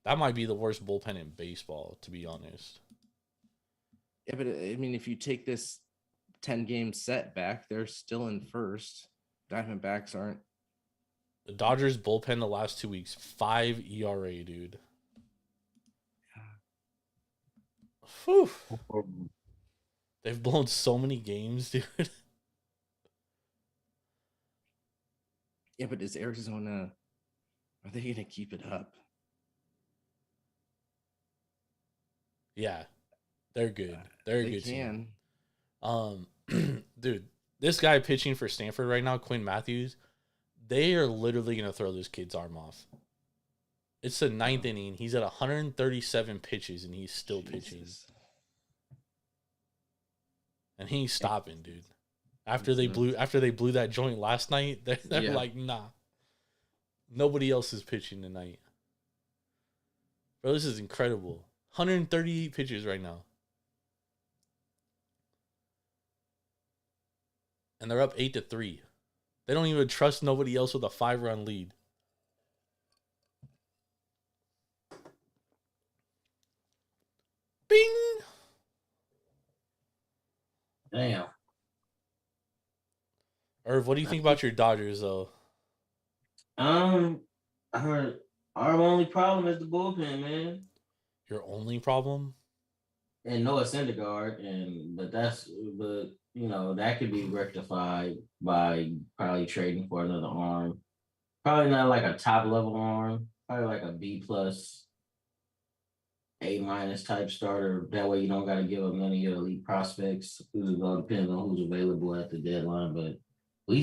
[SPEAKER 4] That might be the worst bullpen in baseball, to be honest.
[SPEAKER 3] Yeah, but I mean, if you take this 10-game set back, they're still in first. Diamondbacks aren't.
[SPEAKER 4] The Dodgers bullpen the last 2 weeks, 5 ERA, dude. Whew. They've blown so many games, dude.
[SPEAKER 3] Yeah, but is Arizona, are they going to keep it up?
[SPEAKER 4] Yeah, they're good. They're a good team. Dude, this guy pitching for Stanford right now, Quinn Matthews, they are literally going to throw this kid's arm off. It's the 9th inning. He's at 137 pitches, and he's still pitching. And he's stopping, dude. After they blew that joint last night, they're like, nah. Nobody else is pitching tonight. Bro, this is incredible. 138 pitches right now. And they're up 8-3. They don't even trust nobody else with a 5-run lead. Bing!
[SPEAKER 5] Damn.
[SPEAKER 4] Irv, what do you think about your Dodgers, though?
[SPEAKER 5] I heard our only problem is the bullpen, man.
[SPEAKER 4] Your only problem?
[SPEAKER 5] And Noah Syndergaard, but you know, that could be rectified by probably trading for another arm. Probably not like a top level arm, probably like a B plus, A- type starter. That way you don't got to give up none of your elite prospects. Who's going to depend on who's available at the deadline. But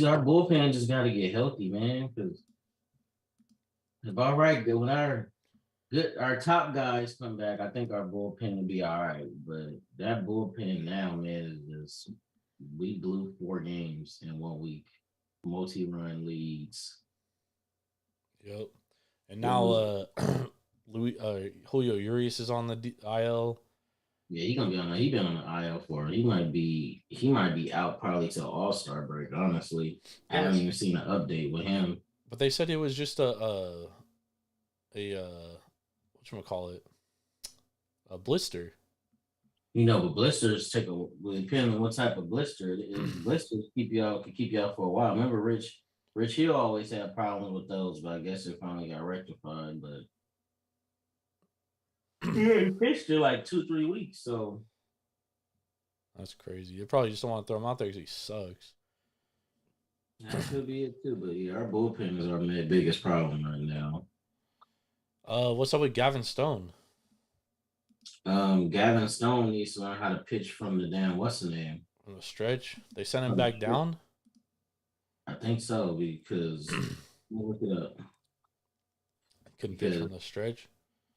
[SPEAKER 5] our bullpen just got to get healthy, man. Because if all right, when our top guys come back, I think our bullpen will be all right. But that bullpen now, man, is just we blew 4 games in 1 week, multi-run leads.
[SPEAKER 4] Yep. And now Julio Urias is on the IL.
[SPEAKER 5] Yeah, he been on the IL for. He might be out probably till All-Star break. Honestly, I haven't even seen an update with him.
[SPEAKER 4] But they said it was just a whatchamacallit, a blister.
[SPEAKER 5] You know, but blisters depending on what type of blister it is. Blisters can keep you out for a while. Remember, Rich Hill always had problems with those, but I guess it finally got rectified. But he pitched it like 2-3 weeks, so
[SPEAKER 4] That's crazy. They probably just don't want to throw him out there because he sucks.
[SPEAKER 5] that could be it too. But yeah, our bullpen is our biggest problem right now.
[SPEAKER 4] What's up with Gavin Stone?
[SPEAKER 5] Gavin Stone needs to learn how to pitch from the damn what's the name?
[SPEAKER 4] On the stretch? They sent him back down?
[SPEAKER 5] I think so because look it up.
[SPEAKER 4] Couldn't pitch from the stretch.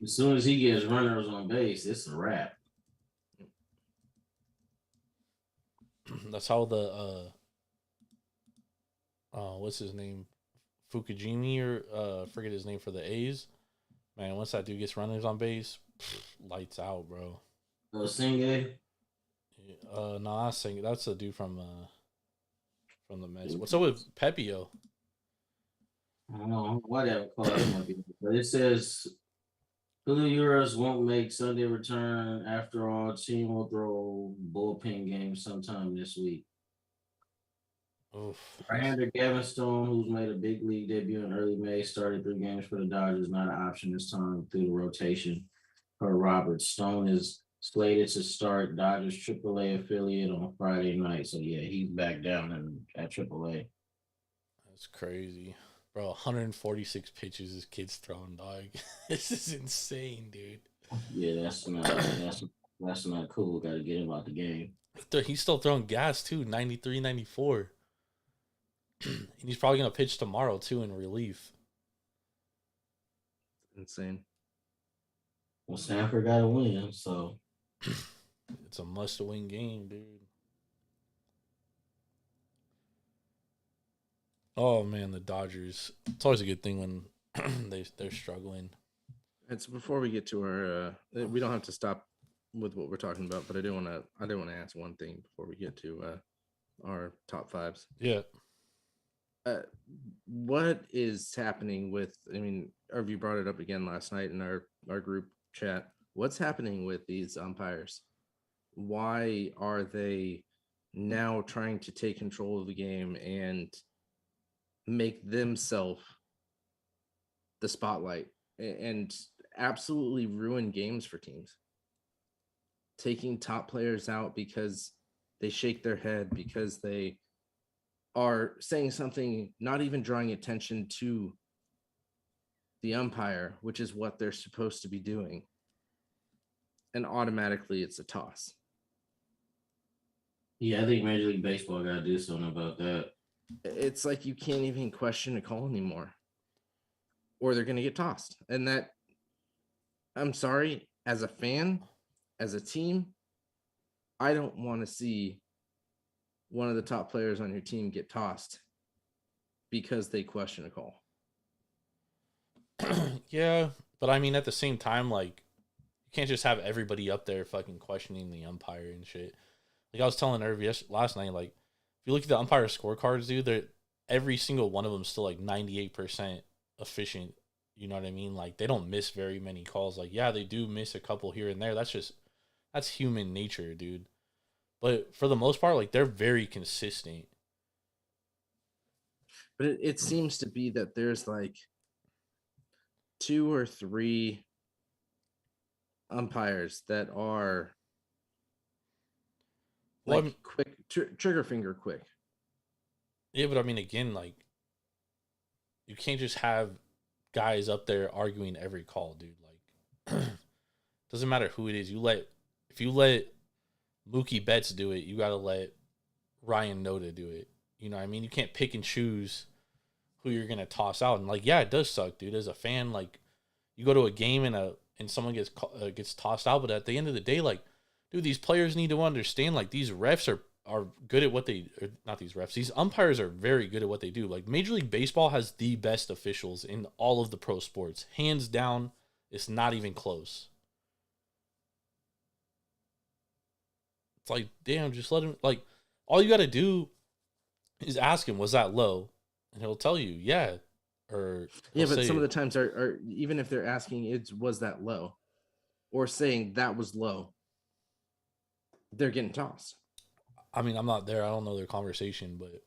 [SPEAKER 5] As soon as he gets runners on base, it's a wrap.
[SPEAKER 4] That's how the what's his name? Fukujimi or forget his name for the A's. Man, once that dude gets runners on base, Lights out, bro.
[SPEAKER 5] Singe.
[SPEAKER 4] No, I sing. That's a dude from the Mets. What's up with Pepio?
[SPEAKER 5] I don't know whatever call it might be, but it says Julio Urias won't make Sunday return. After all, team will throw bullpen games sometime this week.
[SPEAKER 4] Oof.
[SPEAKER 5] Right-hander Gavin Stone, who's made a big league debut in early May, started 3 games for the Dodgers. Not an option this time through the rotation for Roberts. Stone is slated to start Dodgers AAA affiliate on Friday night. So yeah, he's back down at AAA.
[SPEAKER 4] That's crazy. Bro, 146 pitches this kid's throwing, dog. This is insane, dude.
[SPEAKER 5] Yeah, that's not cool. Got to get him out the game.
[SPEAKER 4] He's still throwing gas, too. 93, 94. And he's probably going to pitch tomorrow, too, in relief.
[SPEAKER 3] Insane.
[SPEAKER 5] Well, Stanford got to win, so.
[SPEAKER 4] It's a must-win game, dude. Oh, man, the Dodgers. It's always a good thing when they're struggling.
[SPEAKER 3] And so before we get to our, we don't have to stop with what we're talking about, but I do want to ask one thing before we get to our top fives.
[SPEAKER 4] Yeah.
[SPEAKER 3] What is happening with? I mean, you brought it up again last night in our group chat. What's happening with these umpires? Why are they now trying to take control of the game and make themselves the spotlight and absolutely ruin games for teams? Taking top players out because they shake their head, because they are saying something, not even drawing attention to the umpire, which is what they're supposed to be doing. And automatically it's a toss.
[SPEAKER 5] Yeah, I think Major League Baseball got to do something about that.
[SPEAKER 3] It's like you can't even question a call anymore, or they're going to get tossed. And that, I'm sorry, as a fan, as a team, I don't want to see one of the top players on your team get tossed because they question a call.
[SPEAKER 4] Yeah, but I mean, at the same time, like, you can't just have everybody up there fucking questioning the umpire and shit. Like, I was telling Irv last night, like, if you look at the umpire scorecards, dude, every single one of them is still like 98% efficient. You know what I mean? Like, they don't miss very many calls. Like, yeah, they do miss a couple here and there. That's human nature, dude. But for the most part, like, they're very consistent.
[SPEAKER 3] But it seems to be that there's like 2 or 3 umpires that are like quick, trigger finger quick.
[SPEAKER 4] Yeah, but I mean, again, like, you can't just have guys up there arguing every call, dude. Like, doesn't matter who it is. If you let Mookie Betts do it, you got to let Ryan Noda do it. You know what I mean? You can't pick and choose who you're going to toss out. And, like, yeah, it does suck, dude. As a fan, like, you go to a game and someone gets tossed out, but at the end of the day, like, dude, these players need to understand, like, these refs are good at what they – not these refs. These umpires are very good at what they do. Like, Major League Baseball has the best officials in all of the pro sports. Hands down, it's not even close. It's like, damn, just let him, like, all you got to do is ask him, was that low? And he'll tell you, yeah. Or
[SPEAKER 3] yeah, but some of the times are even if they're asking, was that low? Or saying that was low, they're getting tossed.
[SPEAKER 4] I mean, I'm not there. I don't know their conversation, but.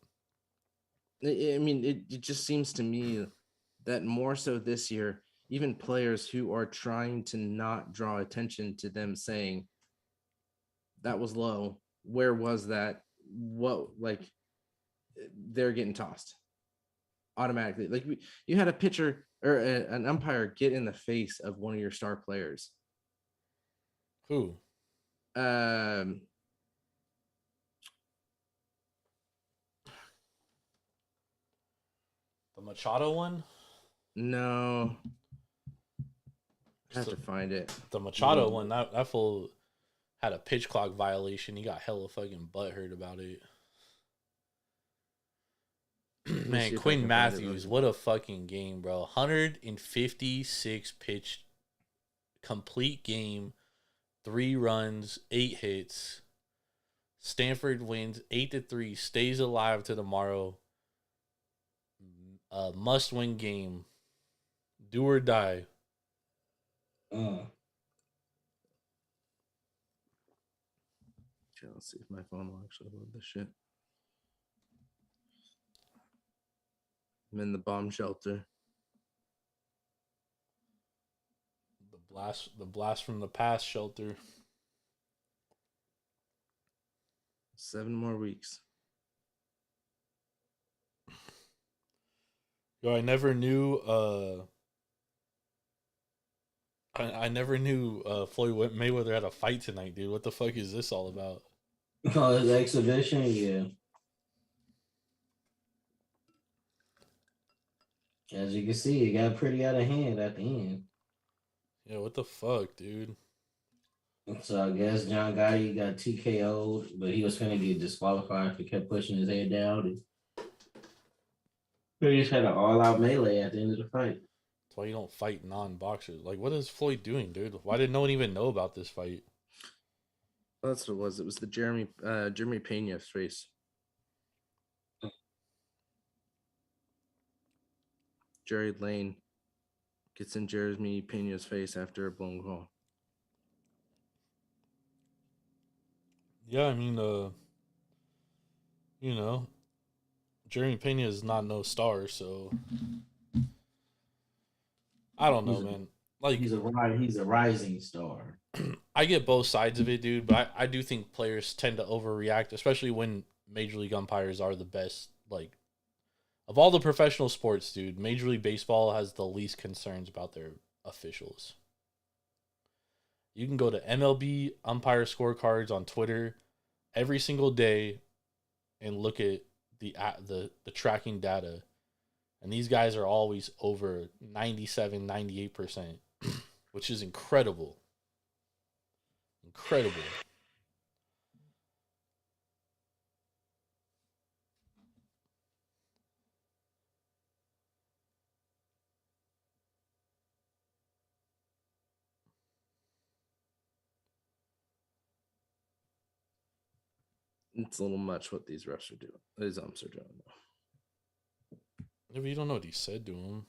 [SPEAKER 3] I mean, it just seems to me that more so this year, even players who are trying to not draw attention to them saying, that was low. Where was that? What, like, they're getting tossed automatically. Like, you had a pitcher or an umpire get in the face of one of your star players.
[SPEAKER 4] Who?
[SPEAKER 3] The
[SPEAKER 4] Machado one?
[SPEAKER 3] No. I have to find it.
[SPEAKER 4] The Machado one, that fool had a pitch clock violation. He got hella fucking butthurt about it. Man, Quinn Matthews, what a fucking game, bro. 156 pitch complete game, 3 runs, 8 hits. Stanford wins 8-3, stays alive to tomorrow. A must-win game. Do or die.
[SPEAKER 3] Okay, let's see if my phone will actually load this shit. I'm in the bomb shelter.
[SPEAKER 4] The blast from the past shelter.
[SPEAKER 3] 7 more weeks.
[SPEAKER 4] Yo, I never knew Floyd Mayweather had a fight tonight, dude. What the fuck is this all about?
[SPEAKER 5] Oh, his exhibition, yeah. As you can see, it got pretty out of hand at the end.
[SPEAKER 4] Yeah, what the fuck, dude?
[SPEAKER 5] So I guess John Gotti got TKO'd, but he was gonna get disqualified if he kept pushing his head down. He just had an all-out melee at the end of the fight.
[SPEAKER 4] That's why you don't fight non-boxers. Like, what is Floyd doing, dude? Why did no one even know about this fight?
[SPEAKER 3] Well, that's what it was. It was the Jeremy Pena race. Jerry Lane gets in Jeremy Pena's face after a blown call.
[SPEAKER 4] Yeah, I mean, Jeremy Pena is not no star, so I don't know, man. Like,
[SPEAKER 5] he's a rising star.
[SPEAKER 4] I get both sides of it, dude, but I do think players tend to overreact, especially when Major League umpires are the best. Like, of all the professional sports, dude, Major League Baseball has the least concerns about their officials. You can go to MLB umpire scorecards on Twitter every single day and look at the tracking data. And these guys are always over 97, 98%, which is incredible. Incredible.
[SPEAKER 3] It's a little much what these refs are doing. These umps are doing, though.
[SPEAKER 4] If you don't know what he said to him.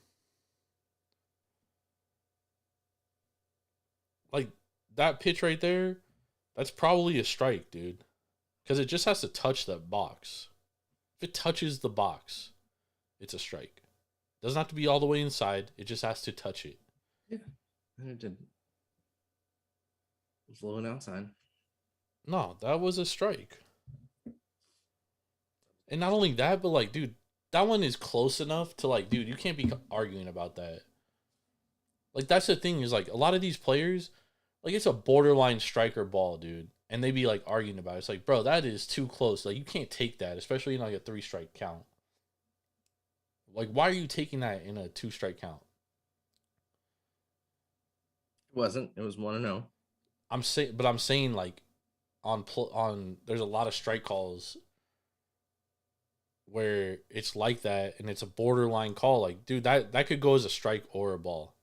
[SPEAKER 4] Like, that pitch right there, that's probably a strike, dude. Because it just has to touch that box. If it touches the box, it's a strike. It doesn't have to be all the way inside. It just has to touch it.
[SPEAKER 3] Yeah, and it did. It was low and outside.
[SPEAKER 4] No, that was a strike. And not only that, but like, dude, that one is close enough to like, dude, you can't be arguing about that. Like, that's the thing is like, a lot of these players, like, it's a borderline striker ball, dude. And they be like arguing about it. It's like, bro, that is too close. Like, you can't take that, especially in like a 3-strike count. Like, why are you taking that in a 2-strike count?
[SPEAKER 3] It wasn't. It was 1-0.
[SPEAKER 4] I'm saying like, on there's a lot of strike calls where it's like that and it's a borderline call. Like, dude, that could go as a strike or a ball.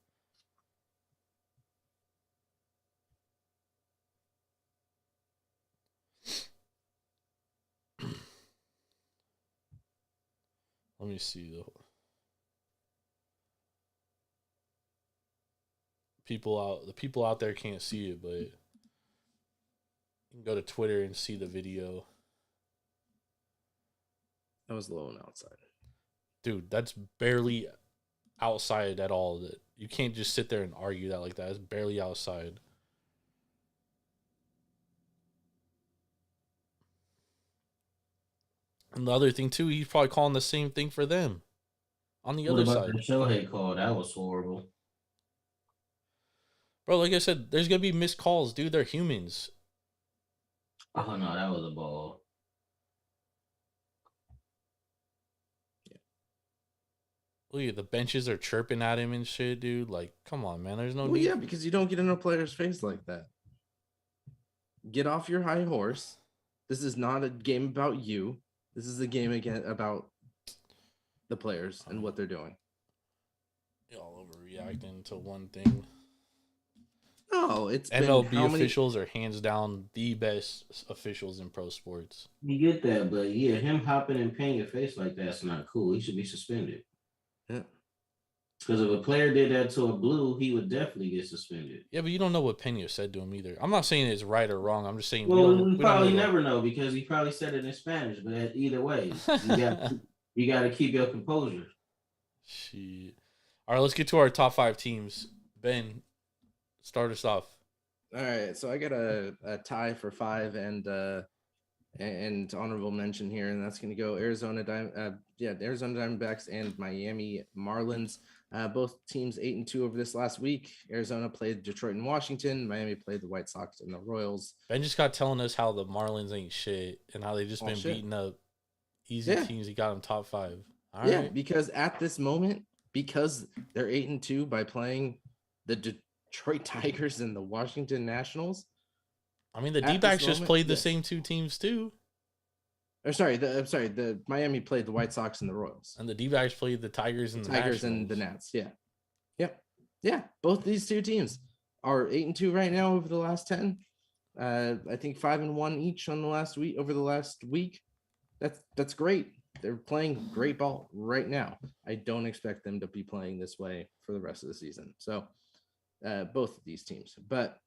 [SPEAKER 4] Let me see though. The people out there can't see it, but you can go to Twitter and see the video.
[SPEAKER 3] That was low and outside.
[SPEAKER 4] Dude, that's barely outside at all. That you can't just sit there and argue that like that. It's barely outside. And the other thing too, he's probably calling the same thing for them. On the other side,
[SPEAKER 5] The Shohei call, that was horrible.
[SPEAKER 4] Bro, like I said, there's gonna be missed calls, dude. They're humans.
[SPEAKER 5] Oh no, that was a ball.
[SPEAKER 4] Look at the benches are chirping at him and shit, dude. Like, come on, man. There's no
[SPEAKER 3] Well,
[SPEAKER 4] need.
[SPEAKER 3] yeah, because you don't get in a player's face like that. Get off your high horse. This is not a game about you. This is a game again about the players and what they're doing.
[SPEAKER 4] Y'all overreacting to one thing.
[SPEAKER 3] No, it's been
[SPEAKER 4] MLB
[SPEAKER 3] how many?
[SPEAKER 4] officials are hands down the best officials in pro sports.
[SPEAKER 5] You get that, but yeah, him hopping and painting your face like that's not cool. He should be suspended.
[SPEAKER 3] Yeah.
[SPEAKER 5] Because if a player did that to a blue, he would definitely get suspended.
[SPEAKER 4] Yeah, but you don't know what Pena said to him either. I'm not saying it's right or wrong. I'm just saying
[SPEAKER 5] Well,
[SPEAKER 4] we
[SPEAKER 5] we probably
[SPEAKER 4] don't know.
[SPEAKER 5] never know because he probably said it in Spanish. But either way, you got to keep your composure.
[SPEAKER 4] Shit. All right, let's get to our top 5 teams. Ben, start us off.
[SPEAKER 3] All right, so I got a tie for 5 and honorable mention here, and that's going to go Arizona Diamondbacks and Miami Marlins. Both teams 8-2 over this last week. Arizona played Detroit and Washington. Miami played the White Sox and the Royals.
[SPEAKER 4] Ben just got telling us how the Marlins ain't shit and how they just been beating up easy teams. He got them top 5. All right.
[SPEAKER 3] Because at this moment, because they're 8-2 by playing the Detroit Tigers and the Washington Nationals.
[SPEAKER 4] I mean, the D-backs just played the same 2 teams too.
[SPEAKER 3] The Miami played the White Sox and the Royals.
[SPEAKER 4] And the D-backs played the Tigers and the Nationals.
[SPEAKER 3] And the Nats. Yeah. Yep. Yeah. Both these 2 teams are 8-2 right now over the last 10. I think 5-1 each on the last week over the last week. That's great. They're playing great ball right now. I don't expect them to be playing this way for the rest of the season. So both of these teams. But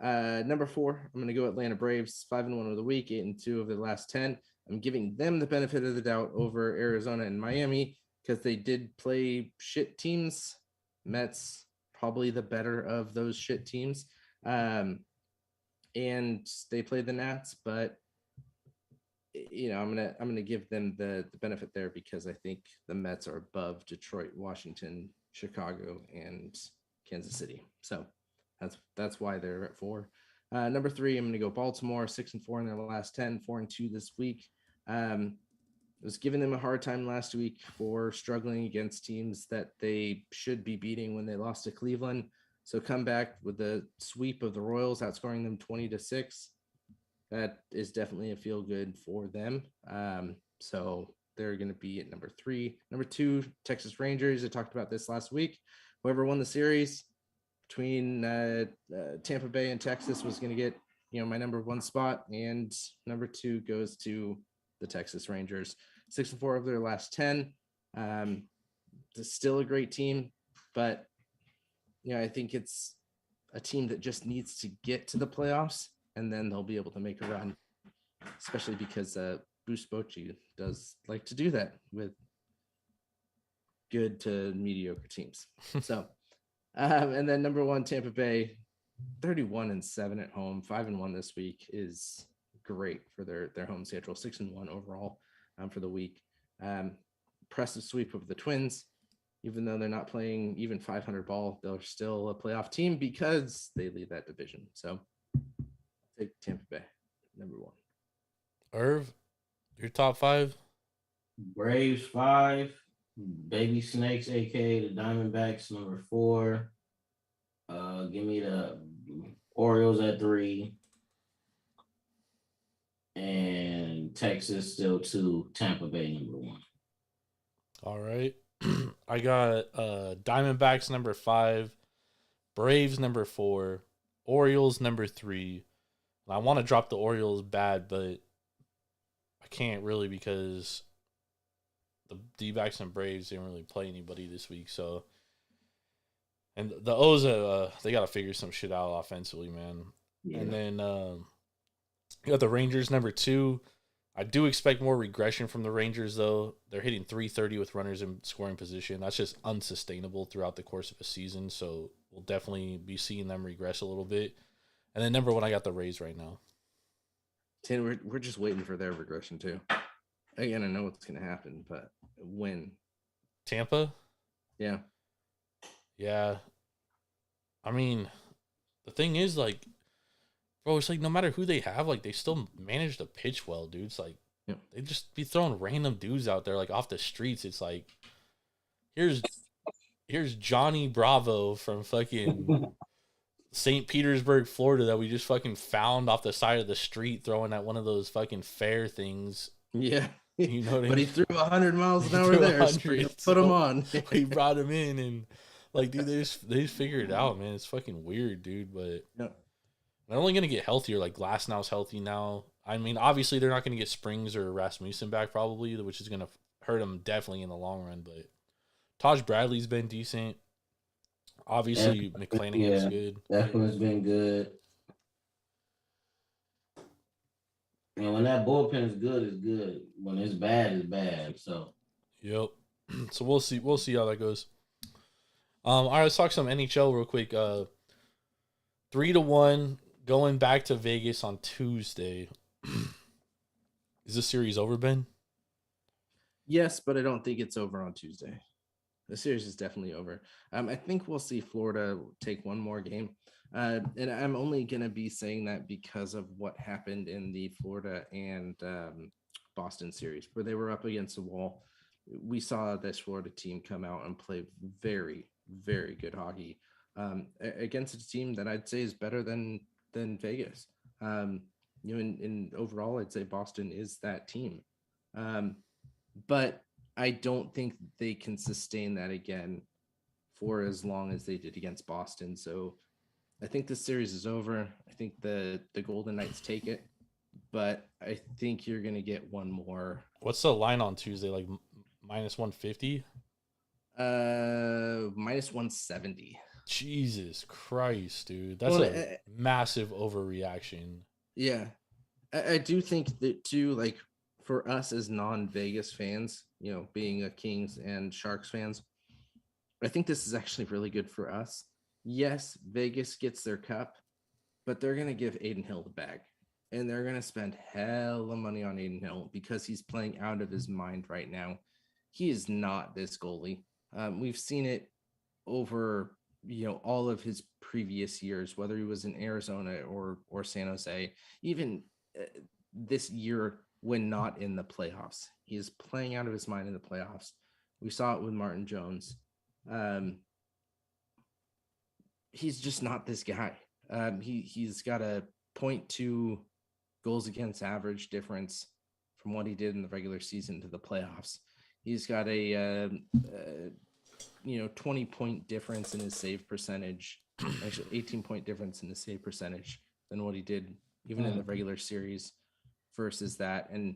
[SPEAKER 3] number 4, I'm going to go Atlanta Braves, 5-1 over the week, 8-2 over the last 10. I'm giving them the benefit of the doubt over Arizona and Miami because they did play shit teams. Mets, probably the better of those shit teams. And they played the Nats, but I'm gonna give them the benefit there because I think the Mets are above Detroit, Washington, Chicago, and Kansas City. So that's why they're at 4. Number 3, I'm gonna go Baltimore, 6-4 in their last 10, 4-2 this week. Was giving them a hard time last week for struggling against teams that they should be beating when they lost to Cleveland. So come back with the sweep of the Royals, outscoring them 20-6. That is definitely a feel good for them. So they're going to be at number 3. Number 2, Texas Rangers. I talked about this last week. Whoever won the series between Tampa Bay and Texas was going to get, my number 1 spot, and number 2 goes to the Texas Rangers. 6-4 over their last 10. It's still a great team, but I think it's a team that just needs to get to the playoffs, and then they'll be able to make a run, especially because Bruce Bochy does like to do that with good to mediocre teams. So, and then number 1, Tampa Bay, 31-7 at home, 5-1 this week is great for their home schedule. 6-1 overall for the week. Impressive sweep of the Twins. Even though they're not playing even 500 ball, they're still a playoff team because they lead that division. So take Tampa Bay, number 1.
[SPEAKER 4] Irv, your top 5?
[SPEAKER 5] Braves 5, Baby Snakes, aka the Diamondbacks, number 4. Give me the Orioles at 3. And Texas still 2, Tampa Bay number 1.
[SPEAKER 4] All right. I got Diamondbacks number 5, Braves number 4, Orioles number 3. And I want to drop the Orioles bad, but I can't really because the D-backs and Braves didn't really play anybody this week. So, and the O's, they got to figure some shit out offensively, man. Yeah. And then you got the Rangers number 2. I do expect more regression from the Rangers, though. They're hitting .330 with runners in scoring position. That's just unsustainable throughout the course of a season, so we'll definitely be seeing them regress a little bit. And then number 1, I got the Rays right now.
[SPEAKER 3] Tan, we're just waiting for their regression, too. Again, I know what's going to happen, but when?
[SPEAKER 4] Tampa?
[SPEAKER 3] Yeah.
[SPEAKER 4] Yeah. I mean, the thing is, like, bro, it's like no matter who they have, like they still manage to pitch well, dude. It's like they just be throwing random dudes out there like off the streets. It's like here's Johnny Bravo from fucking St. Petersburg, Florida, that we just fucking found off the side of the street throwing at one of those fucking fair things.
[SPEAKER 3] Yeah.
[SPEAKER 4] You know what I mean?
[SPEAKER 3] But he threw 100 miles an hour there. Put him on.
[SPEAKER 4] We brought him in, and Like, dude, they just figured it out, man. It's fucking weird, dude. But
[SPEAKER 3] Yeah.
[SPEAKER 4] they're only gonna get healthier. Like Glasnow's healthy now. I mean, obviously they're not gonna get Springs or Rasmussen back probably, which is gonna hurt them definitely in the long run. But Taj Bradley's been decent. Obviously, McClanahan's good.
[SPEAKER 5] Eflin's been good. And when that bullpen is good, it's good. When it's bad, it's bad. So
[SPEAKER 4] Yep. So we'll see. We'll see how that goes. All right, let's talk some NHL real quick. 3-1 going back to Vegas on Tuesday. Is this series over, Ben?
[SPEAKER 3] Yes, but I don't think it's over on Tuesday. The series is definitely over. I think we'll see Florida take one more game. And I'm only going to be saying that because of what happened in the Florida and Boston series, where they were up against the wall. We saw this Florida team come out and play very, very good hockey against a team that I'd say is better than Vegas. In overall, I'd say Boston is that team. But I don't think they can sustain that again for as long as they did against Boston. So I think this series is over. I think the Golden Knights take it, but I think you're going to get one more.
[SPEAKER 4] What's the line on Tuesday? Like minus 150?
[SPEAKER 3] Minus 170.
[SPEAKER 4] Jesus Christ, dude. That's a massive overreaction.
[SPEAKER 3] Yeah. I do think that too, like for us as non-Vegas fans, being a Kings and Sharks fans, I think this is actually really good for us. Yes, Vegas gets their cup, but they're going to give Aiden Hill the bag. And they're going to spend hella money on Aiden Hill because he's playing out of his mind right now. He is not this goalie. We've seen it over, all of his previous years, whether he was in Arizona or San Jose, even this year when not in the playoffs. He is playing out of his mind in the playoffs. We saw it with Martin Jones. He's just not this guy. He's got a 0.2 goals against average difference from what he did in the regular season to the playoffs. He's got a 20-point difference in his save percentage, actually 18-point difference in his save percentage than what he did even in the regular series versus that. And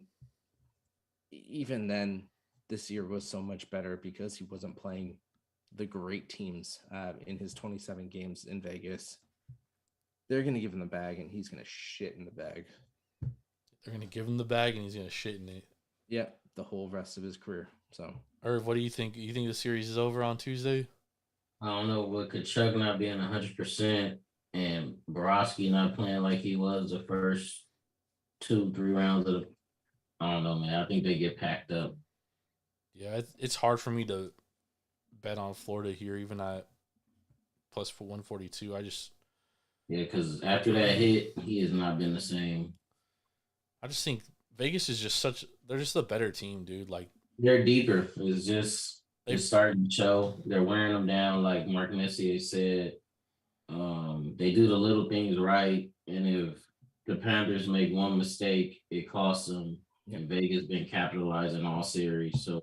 [SPEAKER 3] even then, this year was so much better because he wasn't playing the great teams in his 27 games in Vegas. They're going to give him the bag, and he's going to shit in the bag.
[SPEAKER 4] They're going to give him the bag, and he's going to shit in it.
[SPEAKER 3] Yeah, the whole rest of his career. So,
[SPEAKER 4] Irv, what do you think? You think the series is over on Tuesday?
[SPEAKER 5] I don't know. With Kachuk not being 100% and Borowski not playing like he was the first 2-3 rounds of, I don't know, man. I think they get packed up.
[SPEAKER 4] Yeah, it's hard for me to bet on Florida here, even at plus 142.
[SPEAKER 5] Because after that hit, he has not been the same.
[SPEAKER 4] I just think Vegas is just they're just the better team, dude. Like,
[SPEAKER 5] they're deeper. It's starting to show. They're wearing them down, like Mark Messier said. They do the little things right, and if the Panthers make one mistake, it costs them. And Vegas been capitalizing all series, so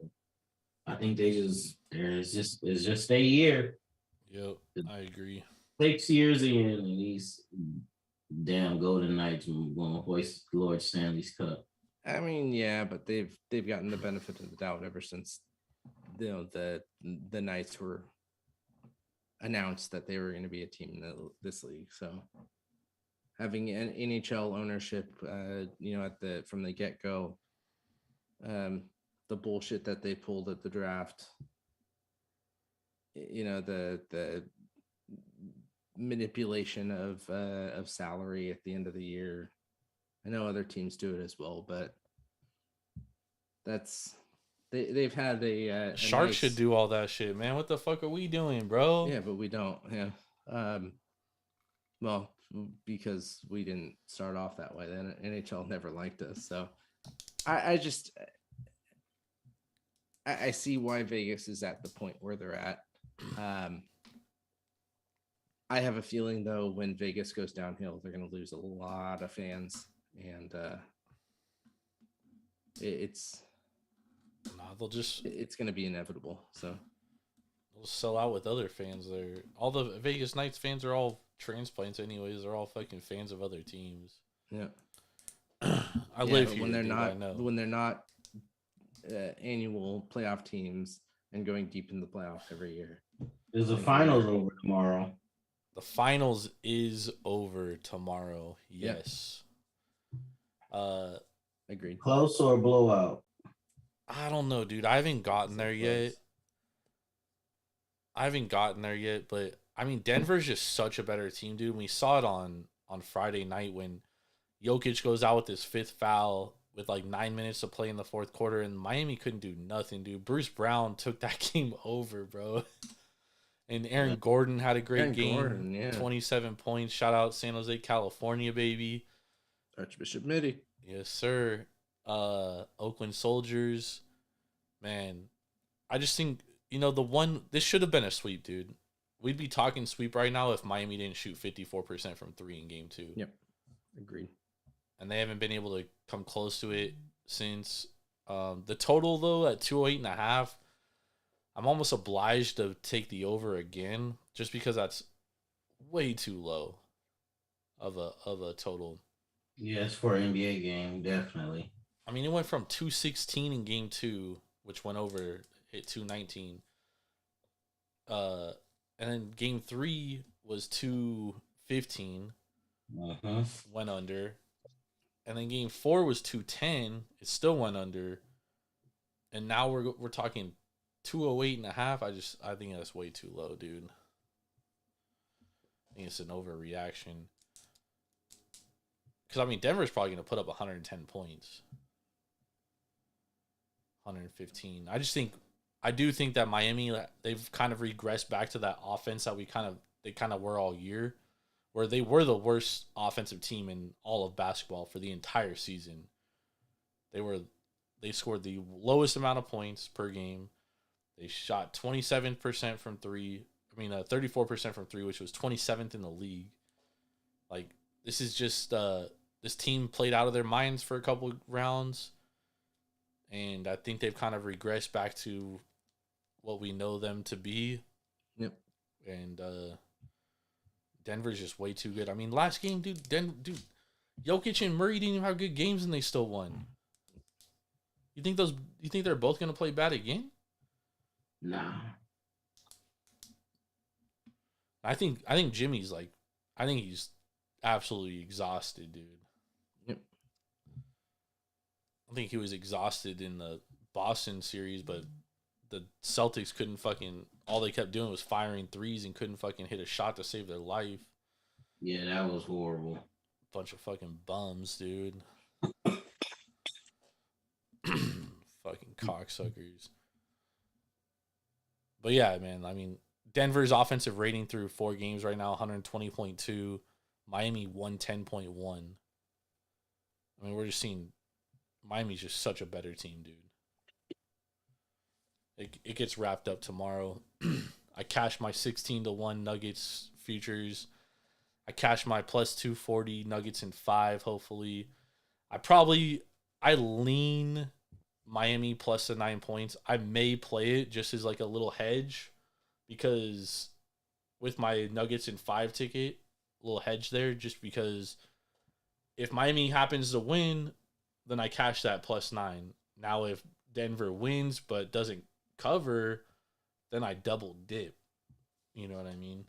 [SPEAKER 5] I think it's just a year.
[SPEAKER 4] Yep, I agree.
[SPEAKER 5] 6 years in, and these damn Golden Knights going to hoist Lord Stanley's Cup.
[SPEAKER 3] I mean, yeah, but they've gotten the benefit of the doubt ever since the Knights were announced that they were going to be a team in this league. So having an NHL ownership, from the get-go, the bullshit that they pulled at the draft, the manipulation of salary at the end of the year. I know other teams do it as well, but they've had a
[SPEAKER 4] Sharks should do all that shit, man. What the fuck are we doing, bro?
[SPEAKER 3] Yeah, but we don't. Yeah. Well, because we didn't start off that way. Then NHL never liked us. So I see why Vegas is at the point where they're at. I have a feeling though, when Vegas goes downhill, they're going to lose a lot of fans, and it's going to be inevitable. So
[SPEAKER 4] We'll sell out with other fans there. All the Vegas Knights fans are all transplants, anyways. They're all fucking fans of other teams.
[SPEAKER 3] Yeah.
[SPEAKER 4] I live here,
[SPEAKER 3] when they're
[SPEAKER 4] dude,
[SPEAKER 3] not
[SPEAKER 4] I know.
[SPEAKER 3] when they're not annual playoff teams and going deep in the playoffs every year.
[SPEAKER 5] There's the finals over tomorrow.
[SPEAKER 4] The finals is over tomorrow. Yes.
[SPEAKER 3] Agreed.
[SPEAKER 5] Close or blowout?
[SPEAKER 4] I don't know, dude. I haven't gotten there yet. But I mean, Denver's just such a better team, dude. We saw it on Friday night when Jokic goes out with his 5th foul with like 9 minutes to play in the 4th quarter, and Miami couldn't do nothing, dude. Bruce Brown took that game over, bro. And Aaron Gordon had a great game. 27 points. Shout out San Jose, California, baby.
[SPEAKER 3] Archbishop Mitty.
[SPEAKER 4] Yes, sir. Oakland Soldiers. Man, I just think, this should have been a sweep, dude. We'd be talking sweep right now if Miami didn't shoot 54% from 3 in game 2.
[SPEAKER 3] Yep. Agreed.
[SPEAKER 4] And they haven't been able to come close to it since. The total, though, at 208.5, I'm almost obliged to take the over again just because that's way too low of a total.
[SPEAKER 5] Yes, for an NBA game, definitely.
[SPEAKER 4] I mean, it went from 216 in game 2, which went over, hit 219. And then game 3 was 215, went under. And then game 4 was 210, it still went under. And now we're talking 208.5. I think that's way too low, dude. I think it's an overreaction. Because, I mean, Denver's probably going to put up 110 points. 115. I do think that Miami, they've kind of regressed back to that offense that they kind of were all year, where they were the worst offensive team in all of basketball for the entire season. They scored the lowest amount of points per game. They shot 27% from 3. 34% from 3, which was 27th in the league. Like, this is just this team played out of their minds for a couple rounds, and I think they've kind of regressed back to what we know them to be.
[SPEAKER 3] Yep.
[SPEAKER 4] And Denver's just way too good. I mean, last game, dude, Jokic and Murray didn't even have good games, and they still won. You think they're both gonna play bad again?
[SPEAKER 5] Nah.
[SPEAKER 4] I think Jimmy's he's absolutely exhausted, dude.
[SPEAKER 3] Yep.
[SPEAKER 4] I think he was exhausted in the Boston series, but the Celtics couldn't fucking. All they kept doing was firing threes and couldn't fucking hit a shot to save their life.
[SPEAKER 5] Yeah, that was horrible.
[SPEAKER 4] Bunch of fucking bums, dude. Fucking cocksuckers. But yeah, man, I mean, Denver's offensive rating through 4 games right now, 120.2. Miami, 110.1. I mean, we're just seeing Miami's just such a better team, dude. It gets wrapped up tomorrow. I cashed my 16-1 Nuggets futures. I cashed my plus 240 Nuggets in 5, hopefully. I lean Miami plus the 9 points. I may play it just as like a little hedge because with my Nuggets in 5 ticket, a little hedge there just because if Miami happens to win, then I cash that plus 9. Now, if Denver wins but doesn't cover, then I double dip. You know what I mean?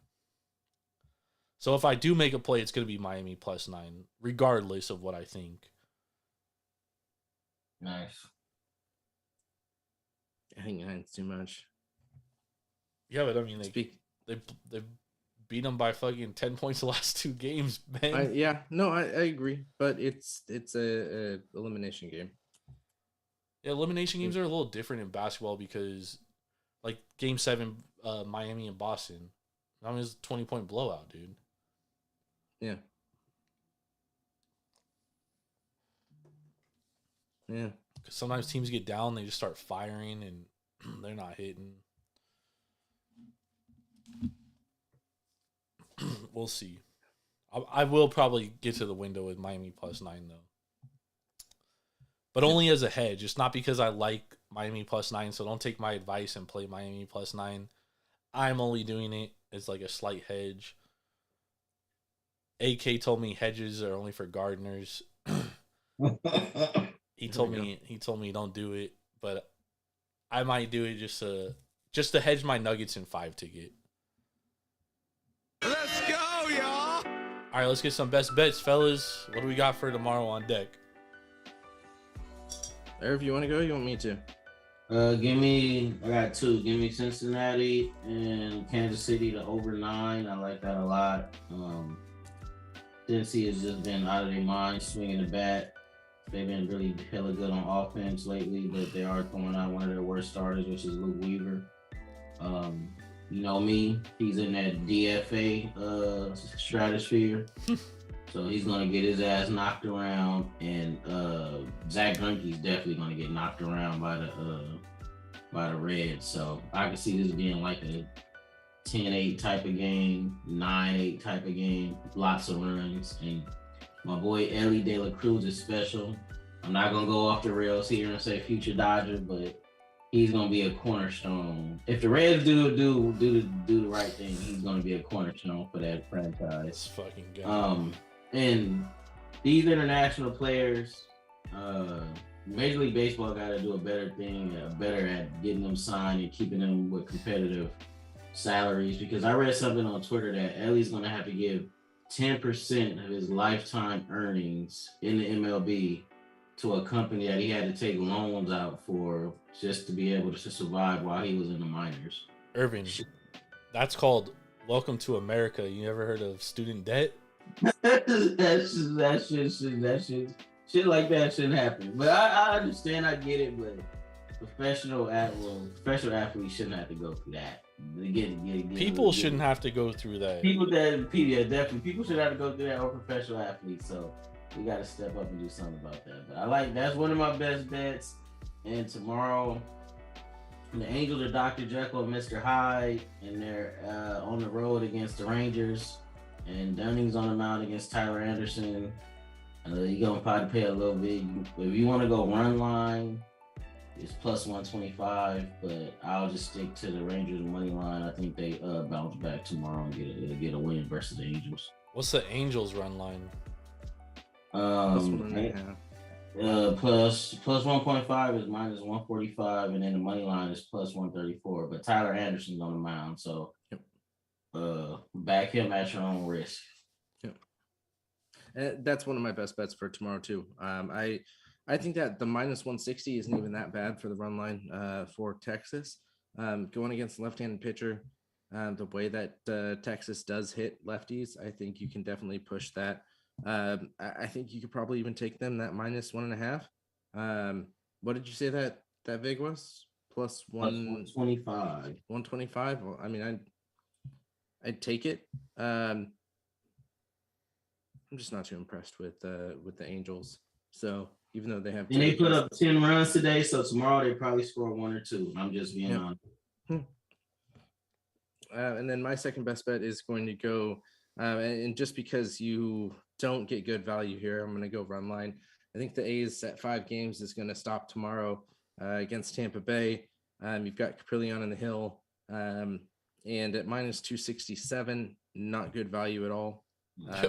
[SPEAKER 4] So if I do make a play, it's going to be Miami plus 9, regardless of what I think.
[SPEAKER 5] Nice.
[SPEAKER 3] I think 9's too much.
[SPEAKER 4] Yeah, but I mean, they beat them by fucking 10 points the last 2 games, man.
[SPEAKER 3] I agree, but it's a elimination game.
[SPEAKER 4] Yeah, elimination games are a little different in basketball because, like, Game 7, Miami and Boston, that was a 20-point blowout, dude.
[SPEAKER 3] Yeah. Yeah.
[SPEAKER 4] Because sometimes teams get down, they just start firing, and they're not hitting. We'll see. I will probably get to the window with Miami plus 9, though. But only as a hedge. It's not because I like Miami plus 9, so don't take my advice and play Miami plus 9. I'm only doing it as like a slight hedge. AK told me hedges are only for gardeners. He told me don't do it, but I might do it just to hedge my Nuggets in 5 ticket.
[SPEAKER 2] Let's go, y'all.
[SPEAKER 4] All right, let's get some best bets, fellas. What do we got for tomorrow on deck?
[SPEAKER 3] Irv, you want to go? You want me to?
[SPEAKER 5] I got 2. Give me Cincinnati and Kansas City to over 9. I like that a lot. Tennessee has just been out of their mind swinging the bat. They've been really hella good on offense lately, but they are throwing out one of their worst starters, which is Luke Weaver. You know me, he's in that DFA stratosphere. So he's gonna get his ass knocked around, and Zach Greinke's definitely gonna get knocked around by the Reds. So I can see this being like a 10-8 type of game, 9-8 type of game, lots of runs. And my boy Ellie De La Cruz is special. I'm not gonna go off the rails here and say future Dodger, but he's gonna be a cornerstone. If the Reds do the right thing, he's gonna be a cornerstone for that franchise.
[SPEAKER 4] Let's fucking go.
[SPEAKER 5] And these international players, Major League Baseball got to do a better at getting them signed and keeping them with competitive salaries. Because I read something on Twitter that Ellie's going to have to give 10% of his lifetime earnings in the MLB to a company that he had to take loans out for just to be able to survive while he was in the minors.
[SPEAKER 4] Irving, that's called Welcome to America. You ever heard of student debt?
[SPEAKER 5] Shit like that shouldn't happen. But I understand, I get it, but professional athletes shouldn't have to go through that.
[SPEAKER 4] People shouldn't have to go through that.
[SPEAKER 5] People should have to go through that, or professional athletes. So we got to step up and do something about that. But that's one of my best bets. And tomorrow, the Angels are Dr. Jekyll and Mr. Hyde, and they're on the road against the Rangers. And Dunning's on the mound against Tyler Anderson. You're going to probably pay a little bit. If you want to go run line, it's plus 125. But I'll just stick to the Rangers money line. I think they bounce back tomorrow and get a win versus the Angels.
[SPEAKER 4] What's the Angels run line?
[SPEAKER 3] Plus 1.5.
[SPEAKER 5] Plus 1.5 is minus 145, and then the money line is plus 134. But Tyler Anderson's on the mound, so back him at your own risk.
[SPEAKER 3] That's one of my best bets for tomorrow too. I think that the minus 160 isn't even that bad for the run line for Texas. Going against the left-handed pitcher, the way that Texas does hit lefties, I think you can definitely push that. I think you could probably even take them that minus 1.5. What did you say that vig was? Plus
[SPEAKER 5] 125.
[SPEAKER 3] 125. Well, I mean, I'd take it. I'm just not too impressed with the Angels. So even though they have,
[SPEAKER 5] and they put up 10 runs today, so tomorrow they probably score 1 or 2. I'm just being honest.
[SPEAKER 3] And then my second best bet is going to go, and just because you don't get good value here, I'm going to go run line. I think the A's at 5 games is going to stop tomorrow against Tampa Bay. You've got Caprillion in the Hill, and at minus 267, not good value at all.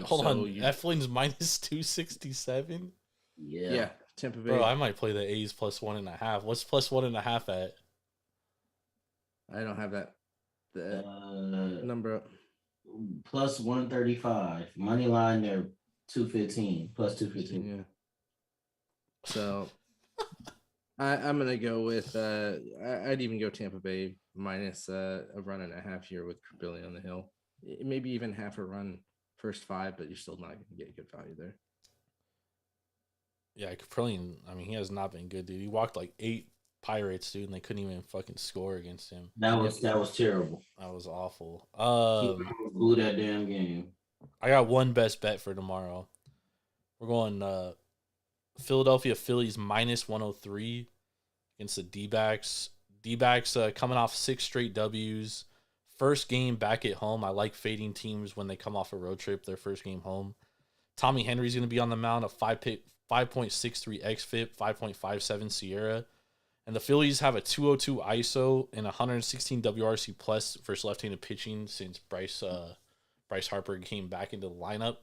[SPEAKER 4] Hold on, Eflin's minus 267.
[SPEAKER 3] Yeah, Tampa Bay.
[SPEAKER 4] Bro, I might play the A's plus 1.5. What's plus 1.5 at?
[SPEAKER 3] I don't have that number up.
[SPEAKER 5] Plus 135. Money line, they're 215. Plus 215.
[SPEAKER 3] Yeah. So I'm gonna go with I'd even go Tampa Bay minus a run and a half here with Billy on the Hill. Maybe even half a run first 5, but you're still not gonna get good value there.
[SPEAKER 4] Yeah, Caprillion, I mean, he has not been good, dude. He walked like 8 Pirates, dude, and they couldn't even fucking score against him.
[SPEAKER 5] That was terrible.
[SPEAKER 4] That was awful.
[SPEAKER 5] He blew that damn game.
[SPEAKER 4] I got one best bet for tomorrow. We're going Philadelphia Phillies minus 103 against the D-backs. D-backs coming off 6 straight W's. First game back at home. I like fading teams when they come off a road trip, their first game home. Tommy Henry's going to be on the mound, a 5.63 xFIP, 5.57 Sierra. And And the Phillies have a 202 ISO and 116 WRC plus versus left-handed pitching since Bryce Harper came back into the lineup.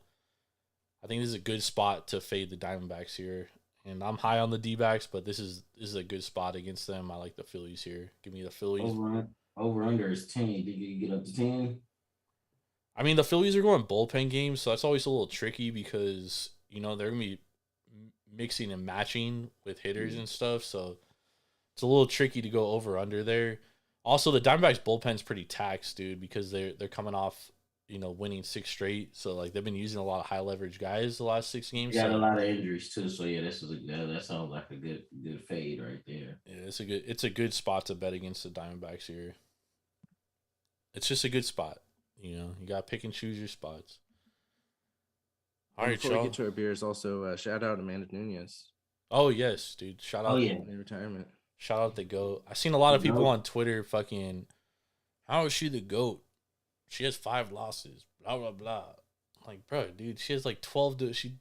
[SPEAKER 4] I think this is a good spot to fade the Diamondbacks here. And I'm high on the D-backs, but this is a good spot against them. I like the Phillies here. Give me the Phillies.
[SPEAKER 5] Over under is 10. Did you get up to 10?
[SPEAKER 4] I mean, the Phillies are going bullpen games, so that's always a little tricky because, they're going to be mixing and matching with hitters and stuff. So it's a little tricky to go over under there. Also, the Diamondbacks bullpen's pretty taxed, dude, because they're coming off, winning 6 straight. So like they've been using a lot of high leverage guys the last 6 games.
[SPEAKER 5] Got a lot of injuries too. So yeah, that sounds like a good fade right there.
[SPEAKER 4] Yeah, it's a good spot to bet against the Diamondbacks here. It's just a good spot. You got to pick and choose your spots. All right,
[SPEAKER 3] before we get to our beers, also shout out Amanda Nunez.
[SPEAKER 4] Oh yes, dude! Shout out
[SPEAKER 3] in retirement.
[SPEAKER 4] Shout out the GOAT. I've seen a lot of people on Twitter fucking, how is she the GOAT? She has 5 losses. Blah blah blah. Like, bro, dude, she has like 12. She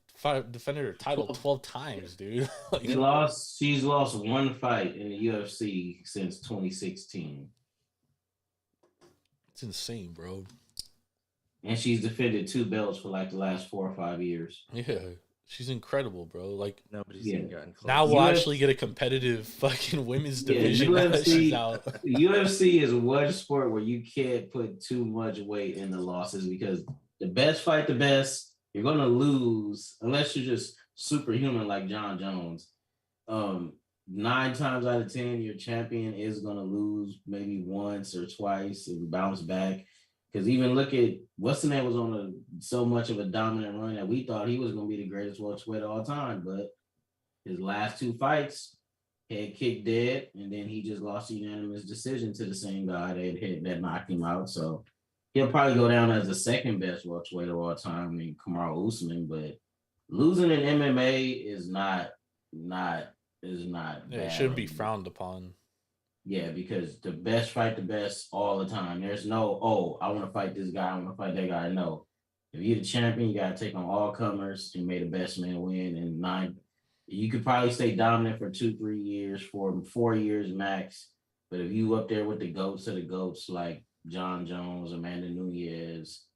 [SPEAKER 4] defended her title 12 times, dude. Like,
[SPEAKER 5] She's lost 1 fight in the UFC since 2016.
[SPEAKER 4] It's insane, bro.
[SPEAKER 5] And she's defended 2 belts for like the last 4 or 5 years.
[SPEAKER 4] Yeah, she's incredible, bro. Like,
[SPEAKER 3] nobody's even gotten close.
[SPEAKER 4] Now we'll actually get a competitive fucking women's division.
[SPEAKER 5] UFC is one sport where you can't put too much weight in the losses because the best fight the best, you're gonna lose unless you're just superhuman like John Jones. 9 times out of 10, your champion is gonna lose maybe once or twice and bounce back. Because even look at what's the name was on so much of a dominant run that we thought he was going to be the greatest welterweight of all time, but his last 2 fights head kicked dead, and then he just lost a unanimous decision to the same guy that knocked him out. So he'll probably go down as the second best welterweight of all time in Kamaru Usman, but losing in MMA is not.
[SPEAKER 4] Yeah, it shouldn't be frowned upon.
[SPEAKER 5] Yeah, because the best fight the best all the time. There's no, I want to fight this guy, I want to fight that guy. No. If you're the champion, you got to take on all comers and make the best man win. And you could probably stay dominant for 2-3 years, for 4 years max. But if you up there with the GOATs of the GOATs like John Jones, Amanda Nunez,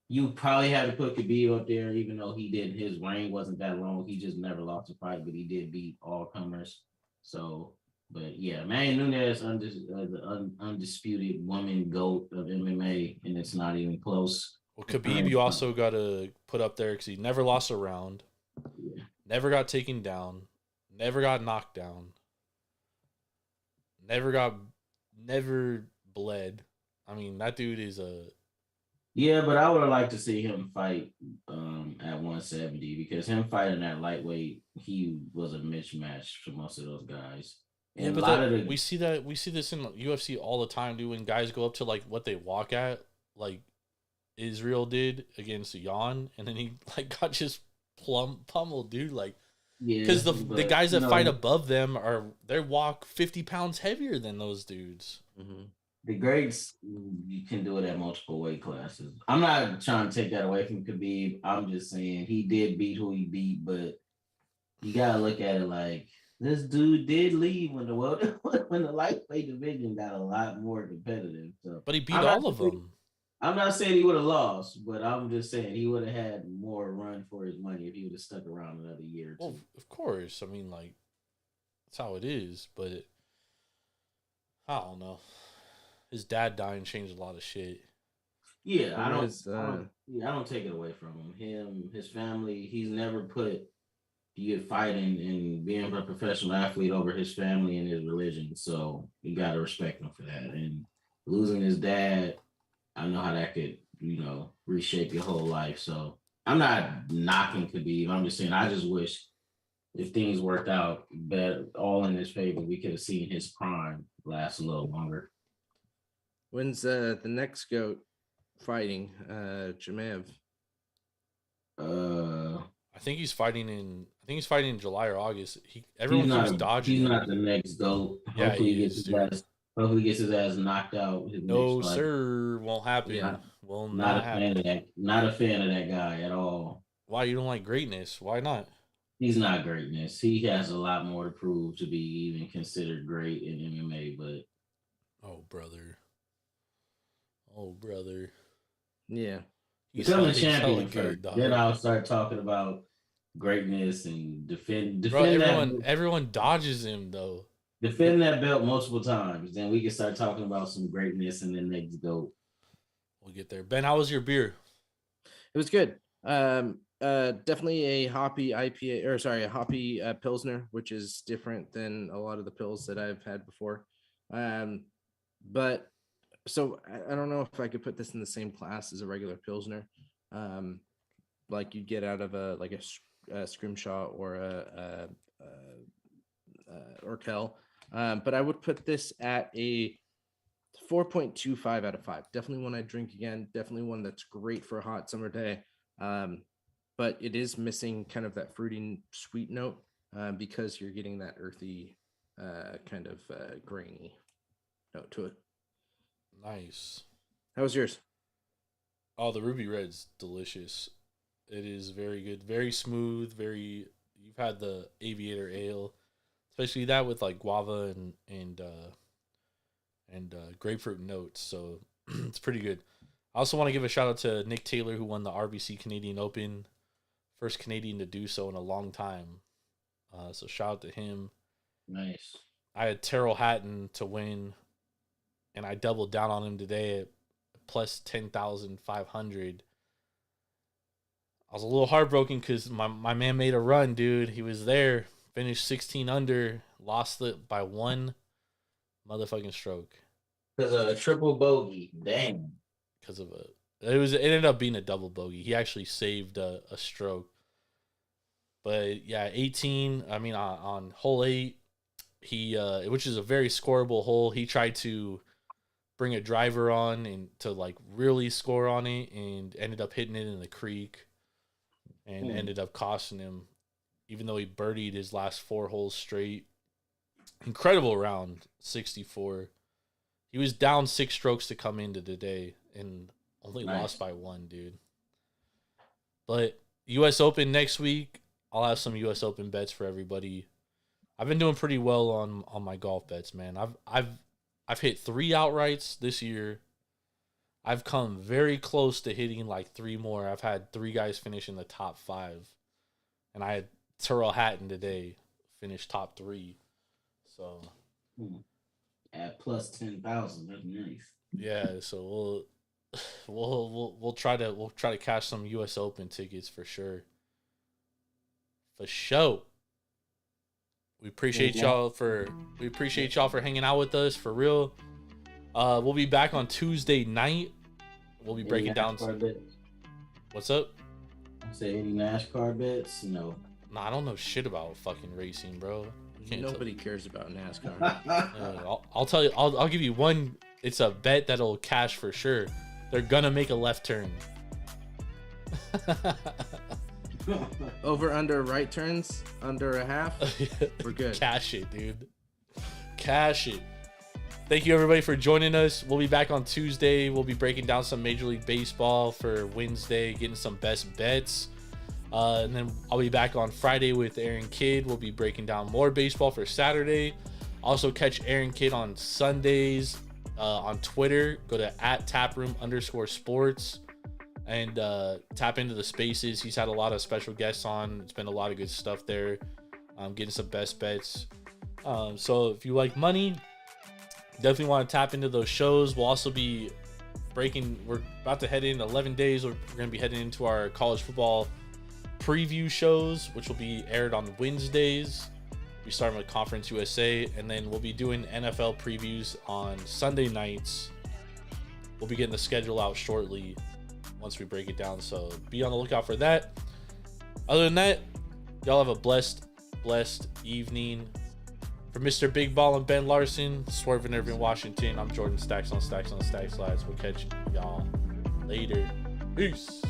[SPEAKER 5] you probably have to put Khabib up there, even though his reign wasn't that long. He just never lost a fight, but he did beat all comers. So... But yeah, Amanda Nunez, the undisputed woman GOAT of MMA, and it's not even close.
[SPEAKER 4] Well, Khabib, you also got to put up there because he never lost a round, never got taken down, never got knocked down, never bled. I mean, that dude is a...
[SPEAKER 5] Yeah, but I would have liked to see him fight at 170 because him fighting at lightweight, he was a mismatch for most of those guys. And
[SPEAKER 4] we see this in UFC all the time, dude. When guys go up to like what they walk at, like Israel did against Jan, and then he like got just pummeled, dude. Like, because the guys that fight above them they walk 50 pounds heavier than those dudes.
[SPEAKER 5] Mm-hmm. The greats, you can do it at multiple weight classes. I'm not trying to take that away from Khabib. I'm just saying he did beat who he beat, but you gotta look at it like. This dude did leave when the lightweight division got a lot more competitive. So,
[SPEAKER 4] but he beat all of them.
[SPEAKER 5] I'm not saying he would have lost, but I'm just saying he would have had more run for his money if he would have stuck around another year or 2.
[SPEAKER 4] Well, of course. I mean, like, that's how it is. But I don't know. His dad dying changed a lot of shit.
[SPEAKER 5] Yeah, I don't take it away from him. His family. He's never put. You get fighting and being a professional athlete over his family and his religion. So you got to respect him for that. And losing his dad, I know how that could, reshape your whole life. So I'm not knocking Khabib. I'm just saying, I just wish if things worked out better, all in his favor, we could have seen his prime last a little longer.
[SPEAKER 3] When's the next GOAT fighting? Jamaev.
[SPEAKER 4] I think he's fighting in July or August. Everyone keeps dodging.
[SPEAKER 5] He's not the next GOAT.
[SPEAKER 4] Yeah,
[SPEAKER 5] hopefully he gets his ass knocked out.
[SPEAKER 4] No, sir, won't happen.
[SPEAKER 5] Yeah.
[SPEAKER 4] Will not happen.
[SPEAKER 5] Not a fan of that guy at all.
[SPEAKER 4] Why, you don't like greatness? Why not?
[SPEAKER 5] He's not greatness. He has a lot more to prove to be even considered great in MMA. But
[SPEAKER 4] Oh brother. Oh brother.
[SPEAKER 3] Yeah.
[SPEAKER 5] become a
[SPEAKER 4] he's
[SPEAKER 5] champion
[SPEAKER 4] good,
[SPEAKER 5] first.
[SPEAKER 4] dog.
[SPEAKER 5] Then I'll start talking about greatness and defend
[SPEAKER 4] Bro,
[SPEAKER 5] that
[SPEAKER 4] everyone dodges him though.
[SPEAKER 5] defend that belt multiple times. Then we can start talking about some greatness and then next go.
[SPEAKER 4] We'll get there. Ben, how was your beer?
[SPEAKER 3] It was good. Definitely a hoppy IPA, or sorry, a hoppy Pilsner, which is different than a lot of the pills that I've had before. But so I don't know if I could put this in the same class as a regular Pilsner, like you'd get out of a Scrimshaw or a Urquell. But I would put this at a 4.25 out of 5. Definitely one I drink again. Definitely one that's great for a hot summer day. But it is missing kind of that fruity sweet note because you're getting that earthy kind of grainy note to it.
[SPEAKER 4] Nice.
[SPEAKER 3] How was yours?
[SPEAKER 4] Oh, the Ruby Red's delicious. It is very good. Very smooth. You've had the Aviator Ale, especially that with like guava and grapefruit notes. So it's pretty good. I also want to give a shout out to Nick Taylor, who won the RBC Canadian Open. First Canadian to do so in a long time. So shout out to him.
[SPEAKER 5] Nice.
[SPEAKER 4] I had Terrell Hatton to win, and I doubled down on him today at plus 10,500. I was a little heartbroken because my man made a run, dude. He was there, finished 16 under, lost it by one motherfucking stroke.
[SPEAKER 5] Because of a triple bogey. Damn.
[SPEAKER 4] Because of it ended up being a double bogey. He actually saved a stroke. But yeah, 18. I mean, on hole 8, he which is a very scoreable hole. He tried to bring a driver on and to like really score on it, and ended up hitting it in the creek, and ended up costing him, even though he birdied his last 4 holes straight. Incredible round, 64. He was down 6 strokes to come into the day and only lost by 1, dude. But U.S. Open next week, I'll have some U.S. Open bets for everybody. I've been doing pretty well on my golf bets, man. I've hit 3 outrights this year. I've come very close to hitting like 3 more. I've had 3 guys finish in the top 5, and I had Terrell Hatton today finish top 3. So
[SPEAKER 5] at plus 10,000, that's nice.
[SPEAKER 4] Yeah, so we'll try to cash some U.S. Open tickets for sure. For sure. We appreciate y'all for hanging out with us, for real. We'll be back on Tuesday night. We'll be breaking down some... What's up?
[SPEAKER 5] Say any NASCAR bets? No.
[SPEAKER 4] Nah, I don't know shit about fucking racing, bro.
[SPEAKER 3] Nobody cares about NASCAR.
[SPEAKER 4] I'll tell you. I'll give you one. It's a bet that'll cash for sure. They're gonna make a left turn.
[SPEAKER 3] Over under right turns under a half. We're good.
[SPEAKER 4] Cash it, dude. Cash it. Thank you everybody for joining us. We'll be back on Tuesday. We'll be breaking down some Major League Baseball for Wednesday, getting some best bets. And then I'll be back on Friday with Aaron Kidd. We'll be breaking down more baseball for Saturday. Also catch Aaron Kidd on Sundays on Twitter. Go to @taproom_sports and tap into the spaces. He's had a lot of special guests on. It's been a lot of good stuff there. Getting some best bets. So if you like money, definitely want to tap into those shows. We'll also be we're about to head in 11 days. We're going to be heading into our college football preview shows, which will be aired on Wednesdays. We start with Conference USA, and then we'll be doing NFL previews on Sunday nights. We'll be getting the schedule out shortly once we break it down, so be on the lookout for that. Other than that, y'all have a blessed evening. For Mr. Big Ball and Ben Larson, Swerving Irving Washington, I'm Jordan Stacks on Stacks on Stacks Slides. We'll catch y'all later. Peace.